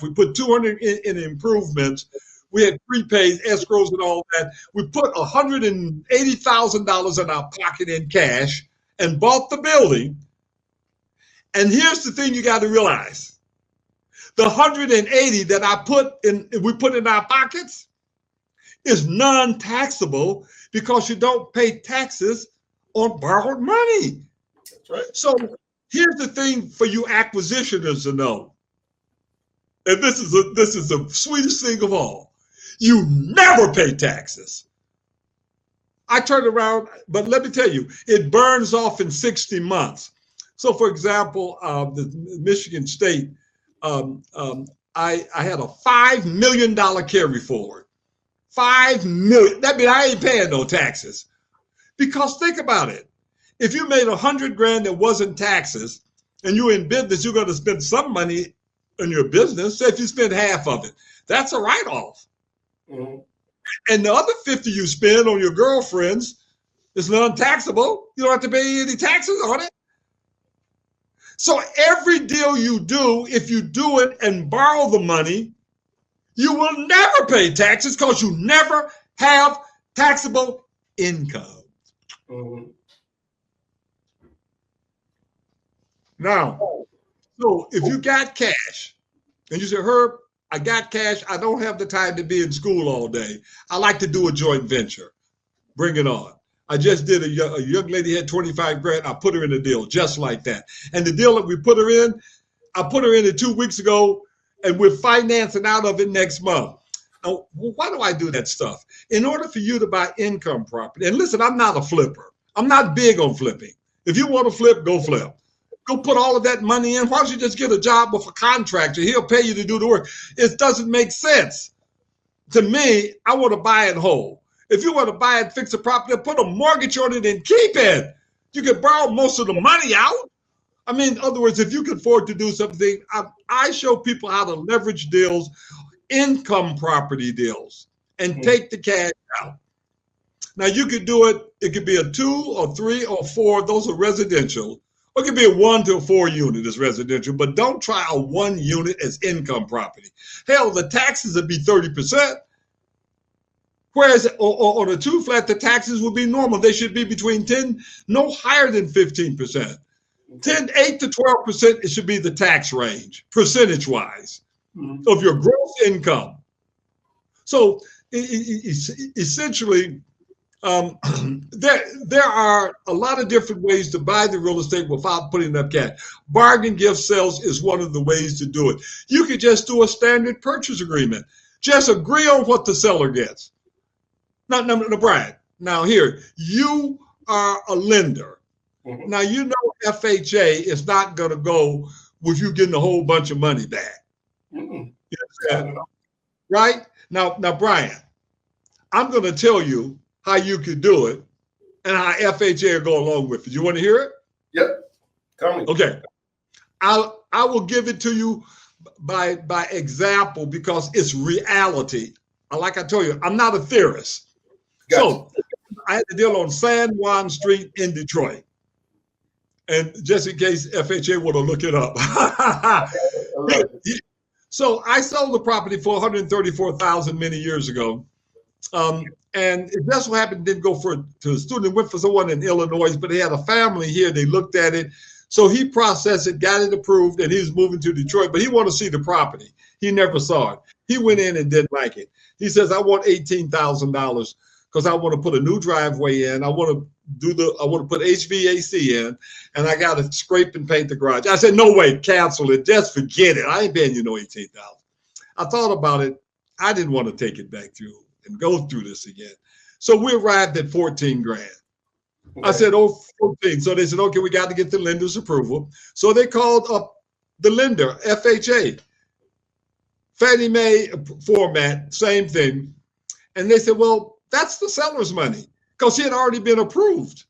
We put $200 in improvements. We had prepaid escrows and all that. We put $180,000 in our pocket in cash and bought the building. And here's the thing you got to realize. The 180 that we put in our pockets is non-taxable because you don't pay taxes on borrowed money. That's right. So here's the thing for you acquisitioners to know. And this is the sweetest thing of all. You never pay taxes. I turned around, but let me tell you, it burns off in 60 months. So, for example, the Michigan State, I had a $5 million carry forward. $5 million. That means I ain't paying no taxes. Because think about it. If you made $100,000 that wasn't taxes, and you're in business, you're going to spend some money in your business. Say if you spend half of it, that's a write-off. Mm-hmm. And the other 50 you spend on your girlfriends is non-taxable. You don't have to pay any taxes on it. So every deal you do, if you do it and borrow the money, you will never pay taxes because you never have taxable income. Mm-hmm. Now, so if you got cash and you say, Herb, I got cash. I don't have the time to be in school all day. I like to do a joint venture. Bring it on. I just did a young lady had $25,000. I put her in a deal just like that. And the deal that we put her in, I put her in it 2 weeks ago, and we're financing out of it next month. Now, why do I do that stuff? In order for you to buy income property. And listen, I'm not a flipper. I'm not big on flipping. If you want to flip, go flip. Go put all of that money in. Why don't you just get a job with a contractor? He'll pay you to do the work. It doesn't make sense. To me, I want to buy it whole. If you want to buy it, fix a property, put a mortgage on it and keep it. You can borrow most of the money out. I mean, in other words, if you can afford to do something, I show people how to leverage deals, income property deals, and take the cash out. Now, you could do it. It could be a 2 or 3 or 4. Those are residential. Or it could be a 1 to a 4 unit as residential, but don't try a 1 unit as income property. Hell, the taxes would be 30%. Whereas on a 2 flat, the taxes would be normal. They should be between 10, no higher than 15%. 8 to 12%, it should be the tax range, percentage-wise, of your gross income. So essentially, there are a lot of different ways to buy the real estate without putting up cash. Bargain gift sales is one of the ways to do it. You could just do a standard purchase agreement. Just agree on what the seller gets. No, Brian. Now here, you are a lender. Mm-hmm. Now you know FHA is not going to go with you getting a whole bunch of money back. Mm-hmm. You know, right? Now, Brian, I'm going to tell you how you could do it and how FHA will go along with it. You want to hear it? Yep. Tell me. Okay. I will give it to you by example because it's reality. Like I told you, I'm not a theorist. Gotcha. So I had to deal on San Juan Street in Detroit. And just in case FHA want to look it up. So I sold the property for $134,000 many years ago. And it just so happened didn't go to a student. It went for someone in Illinois, but he had a family here. They looked at it. So he processed it, got it approved, and he was moving to Detroit, but he wanted to see the property. He never saw it. He went in and didn't like it. He says, I want $18,000 because I want to put a new driveway in. I want to put HVAC in, and I got to scrape and paint the garage. I said, no way, cancel it. Just forget it. I ain't paying you no $18,000. I thought about it. I didn't want to take it back through and go through this again. So we arrived at 14 grand. Okay. I said, 14. So they said, okay, we got to get the lender's approval. So they called up the lender, FHA, Fannie Mae format, same thing. And they said, well, that's the seller's money because he had already been approved.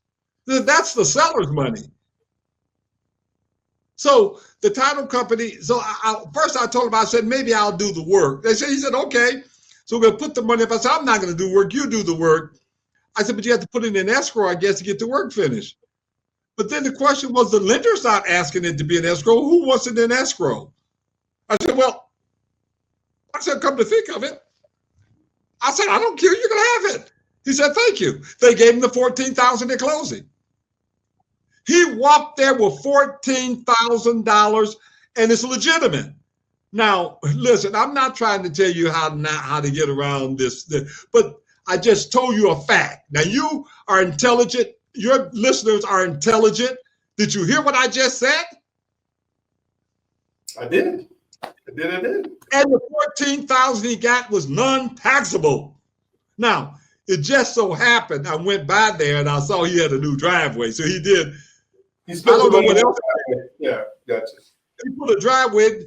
That's the seller's money. So the title company, first I told him, I said, maybe I'll do the work. He said, okay. So we're going to put the money up. I said, I'm not going to do work. You do the work. I said, but you have to put it in escrow, I guess, to get the work finished. But then the question was, the lender's not asking it to be in escrow. Who wants it in escrow? I said, come to think of it. I said, I don't care. You're going to have it. He said, thank you. They gave him the $14,000 at closing. He walked there with $14,000, and it's legitimate. Now, listen, I'm not trying to tell you how to get around this, but I just told you a fact. Now, you are intelligent. Your listeners are intelligent. Did you hear what I just said? I did. And the $14,000 he got was non-taxable. Now, it just so happened I went by there and I saw he had a new driveway. So he did. I don't know what else. Yeah, gotcha. He put a driveway.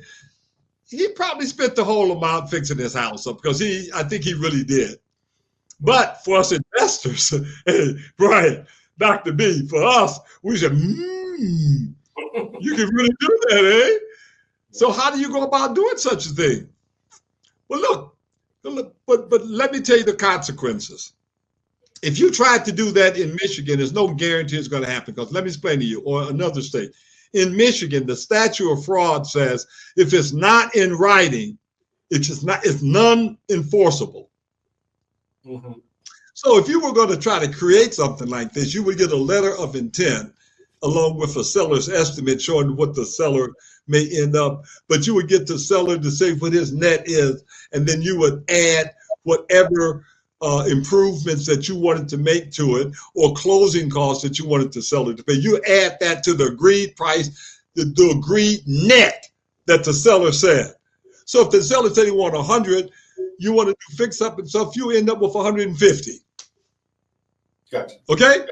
He probably spent the whole amount fixing his house up because I think he really did. But for us investors, Brian, Dr. B, for us, we said, you can really do that, eh? So how do you go about doing such a thing? Well, look, but let me tell you the consequences. If you tried to do that in Michigan, there's no guarantee it's going to happen. Because let me explain to you, or another state. In Michigan, the statute of fraud says if it's not in writing, it's non-enforceable. Mm-hmm. So if you were going to try to create something like this, you would get a letter of intent along with a seller's estimate showing what the seller may end up, but you would get the seller to say what his net is, and then you would add whatever improvements that you wanted to make to it or closing costs that you wanted the seller to pay. You add that to the agreed price, the agreed net that the seller said. So if the seller said he wanted 100, you wanted to fix up and stuff, you end up with 150. Gotcha. Okay?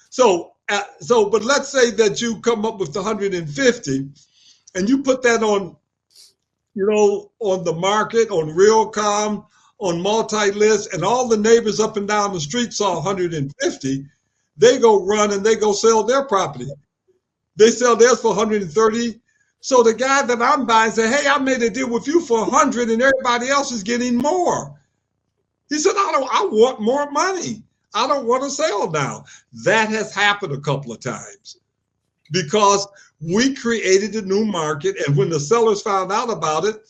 So, but let's say that you come up with 150 and you put that on, on the market, on Realcom, on multi-list, and all the neighbors up and down the street saw 150, they go run and they go sell their property. They sell theirs for 130. So the guy that I'm buying said, hey, I made a deal with you for 100 and everybody else is getting more. He said, I want more money. I don't want to sell now. That has happened a couple of times because we created a new market, and when the sellers found out about it,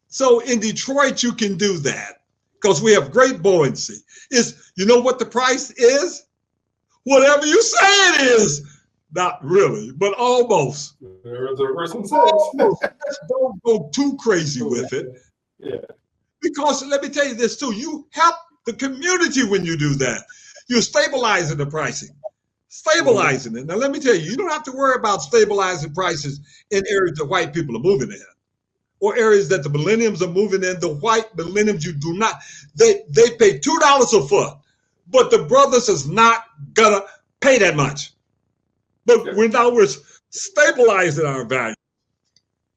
so in Detroit, you can do that because we have great buoyancy. You know what the price is? Whatever you say it is. Not really, but almost. Don't go too crazy with it. Yeah. Because let me tell you this too, you help the community when you do that. You're stabilizing the pricing. Stabilizing it. Now let me tell you, you don't have to worry about stabilizing prices in areas that white people are moving in. Or areas that the millennials are moving in. The white millennials, you do not. They pay $2 a foot, but the brothers is not gonna pay that much. But we're stabilizing our value.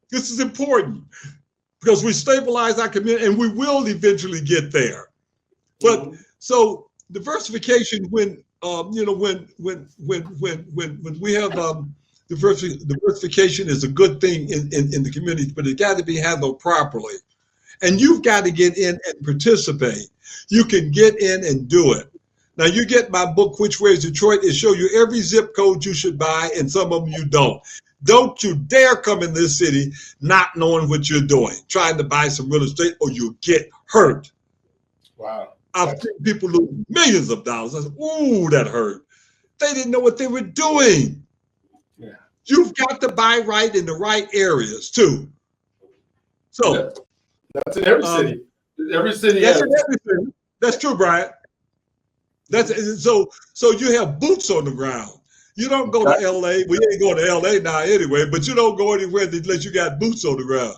This is important because we stabilize our community, and we will eventually get there. But so diversification, when we have diversification is a good thing in the community, but it got to be handled properly. And you've got to get in and participate. You can get in and do it. Now you get my book, Which Way is Detroit? It shows you every zip code you should buy, and some of them you don't. Don't you dare come in this city not knowing what you're doing, trying to buy some real estate, or you'll get hurt. Wow. I've seen people lose millions of dollars. I said, ooh, that hurt. They didn't know what they were doing. Yeah. You've got to buy right in the right areas too. So that's in every city. Every city that's has. in every city. That's true, Brian. That's so you have boots on the ground. You don't go to LA. We ain't going to LA now anyway, but you don't go anywhere unless you got boots on the ground.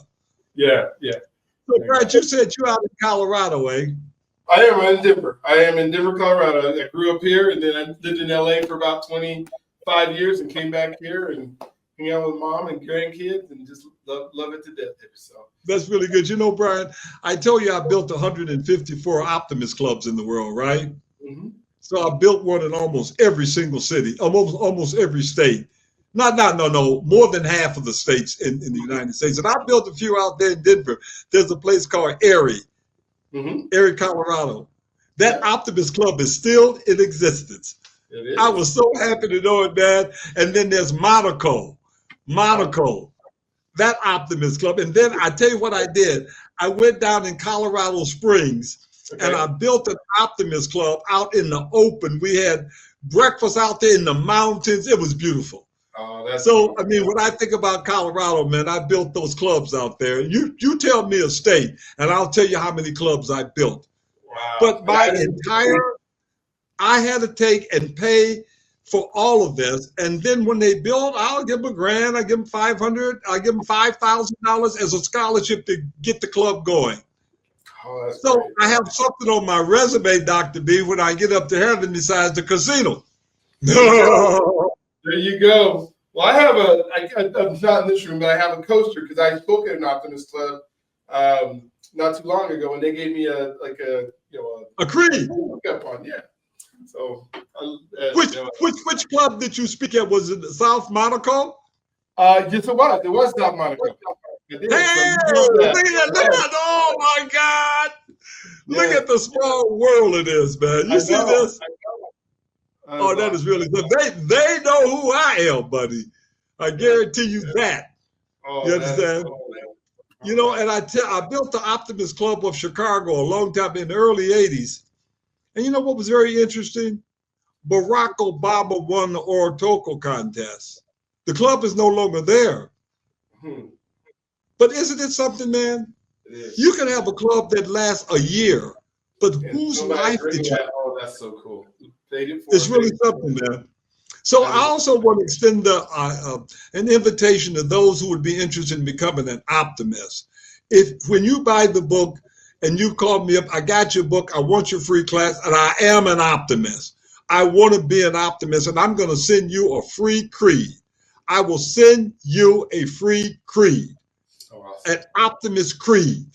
Yeah. So, Brian, you said you're out in Colorado, eh? I am in Denver. I am in Denver, Colorado. I grew up here, and then I lived in LA for about 25 years and came back here and hang out with mom and grandkids and just love it to death here. So that's really good. You know, Brian, I told you I built 154 optimist clubs in the world, right? Mm-hmm. So I built one in almost every single city, almost every state. No, more than half of the states in the United States. And I built a few out there in Denver. There's a place called Erie, Erie, Colorado. That optimist club is still in existence. It is. I was so happy to know it, man. And then there's Monaco, that optimist club. And then I tell you what I did. I went down in Colorado Springs. Okay. And I built an optimist club out in the open. We had breakfast out there in the mountains. It was beautiful. So, I mean, when I think about Colorado, man, I built those clubs out there. You tell me a state, and I'll tell you how many clubs I built. Wow. But I had to take and pay for all of this. And then when they build, I'll give them $1,000, I give them $500, I give them $5,000 as a scholarship to get the club going. So great. I have something on my resume, Dr. B, when I get up to heaven besides the casino. There you go. Well, I have I'm not in this room, but I have a coaster because I spoke at an Optimist Club not too long ago, and they gave me a creed. Yeah. So which club did you speak at? Was it South Monaco? Yes, it was. It was South Monaco. Hey, look at that. Oh my God. Yeah. Look at the small world it is, man. You see this? Oh, that is really good. They know who I am, buddy. I guarantee you that. You understand? You know, and I built the Optimist Club of Chicago a long time in the early 80s. And you know what was very interesting? Barack Obama won the Oratoco contest. The club is no longer there. But isn't it something, man? It is. You can have a club that lasts a year, but whose life did you? Oh, that's so cool. It's really something, man. So I also want to extend an invitation to those who would be interested in becoming an optimist. When you buy the book and you call me up, I got your book, I want your free class, and I am an optimist. I want to be an optimist, and I'm going to send you a free creed. I will send you a free creed. An optimist creed.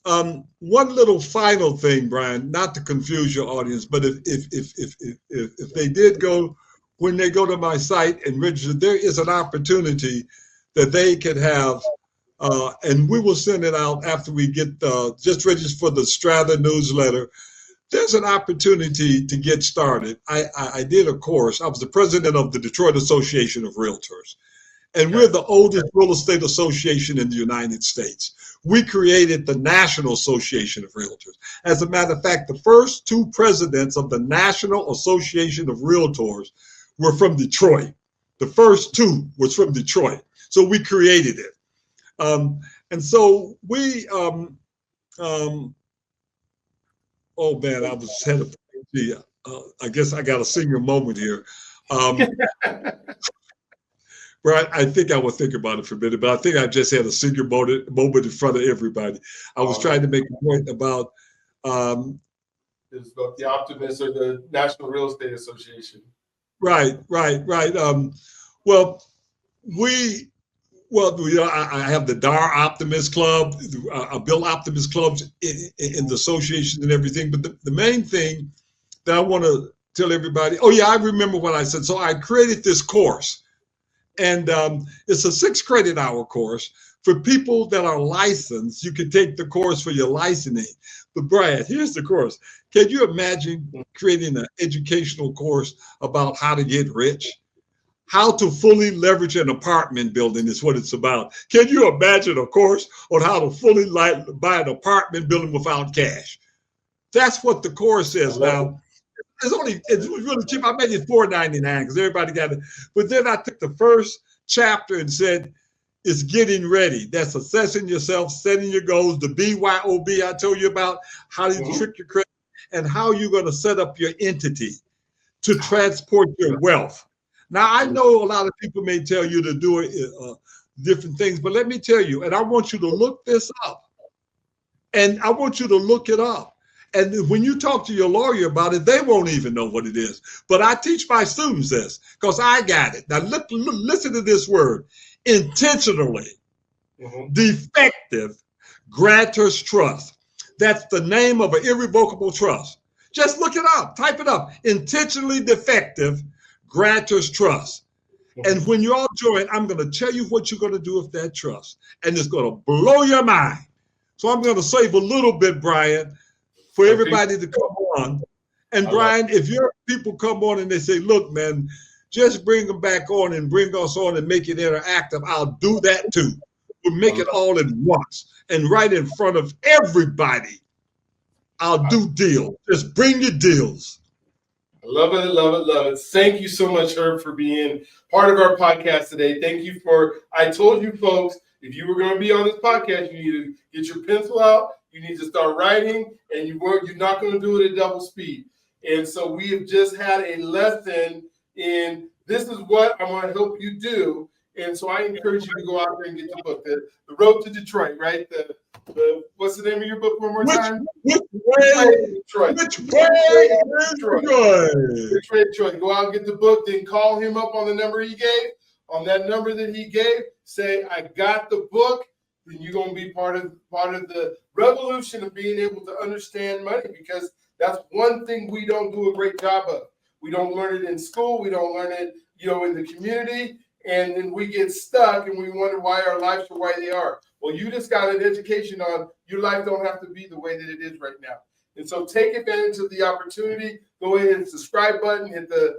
One little final thing, Brian, not to confuse your audience, but if they did go, when they go to my site and register, there is an opportunity that they could have, and we will send it out after we get just register for the Strather newsletter. There's an opportunity to get started. I did a course. I was the president of the Detroit Association of Realtors. And we're the oldest real estate association in the United States. We created the National Association of Realtors. As a matter of fact, the first two presidents of the National Association of Realtors were from Detroit. The first two was from Detroit. So we created it. And so we, oh man, I was had I guess I got a senior moment here. Right, I think I will think about it for a minute, but I think I just had a senior moment in front of everybody. I was trying to make a point about it's about the Optimists or the National Real Estate Association. Right. I have the DAR Optimist Club. I build Optimist clubs in the association and everything. But the main thing that I want to tell everybody, I remember what I said. So I created this course. And it's a 6 credit hour course for people that are licensed. You can take the course for your licensing. But Brad, here's the course. Can you imagine creating an educational course about how to get rich? How to fully leverage an apartment building is what it's about. Can you imagine a course on how to fully buy an apartment building without cash? That's what the course is now. It's really cheap. I made it $4.99 because everybody got it. But then I took the first chapter and said, it's getting ready. That's assessing yourself, setting your goals, the BYOB I told you about, how do you trick your credit, and how you're going to set up your entity to transport your wealth. Now, I know a lot of people may tell you to do different things, but let me tell you, and I want you to look this up, and I want you to look it up. And when you talk to your lawyer about it, they won't even know what it is. But I teach my students this because I got it. Now, listen to this word, intentionally defective grantor's trust. That's the name of an irrevocable trust. Just look it up, type it up, intentionally defective grantor's trust. And when you all join, I'm going to tell you what you're going to do with that trust. And it's going to blow your mind. So I'm going to save a little bit, Brian, for everybody to come on. And Brian, if your people come on and they say, look, man, just bring them back on and bring us on and make it interactive, I'll do that too. We'll make it all at once and right in front of everybody. I'll do deals. Just bring your deals. Love it, love it, love it. Thank you so much, Herb, for being part of our podcast today. Thank you I told you folks, if you were going to be on this podcast, you need to get your pencil out, you need to start writing, and you're not going to do it at double speed. And so we have just had a lesson in this is what I'm going to help you do. And so I encourage you to go out there and get the book, the Road to Detroit, right? What's the name of your book one more time? Which way Detroit? Which way Detroit? Go out and get the book, then call him up on the number he gave. On that number that he gave, say, I got the book. Then you're going to be part of the revolution of being able to understand money, because that's one thing we don't do a great job of. We don't learn it in school. We don't learn it, in the community. And then we get stuck and we wonder why our lives are why they are. Well, you just got an education on your life don't have to be the way that it is right now. And so take advantage of the opportunity. Go ahead and subscribe button, hit the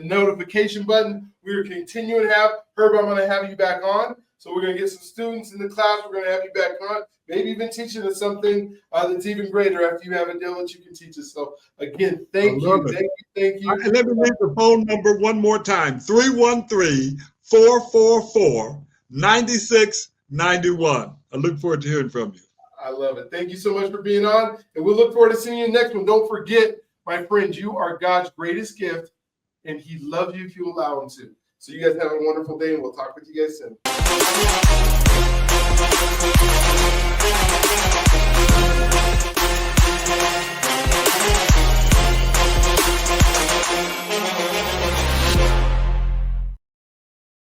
notification button. We're continuing to have, Herb, I'm going to have you back on. So we're going to get some students in the class. We're going to have you back on, maybe even teaching us something that's even greater after you have a deal that you can teach us. So again, thank you. And let me leave the phone number one more time, 313-444-9691. I look forward to hearing from you. I love it. Thank you so much for being on. And we'll look forward to seeing you next one. Don't forget, my friends, you are God's greatest gift, and he loves you if you allow him to. So you guys have a wonderful day, and we'll talk with you guys soon.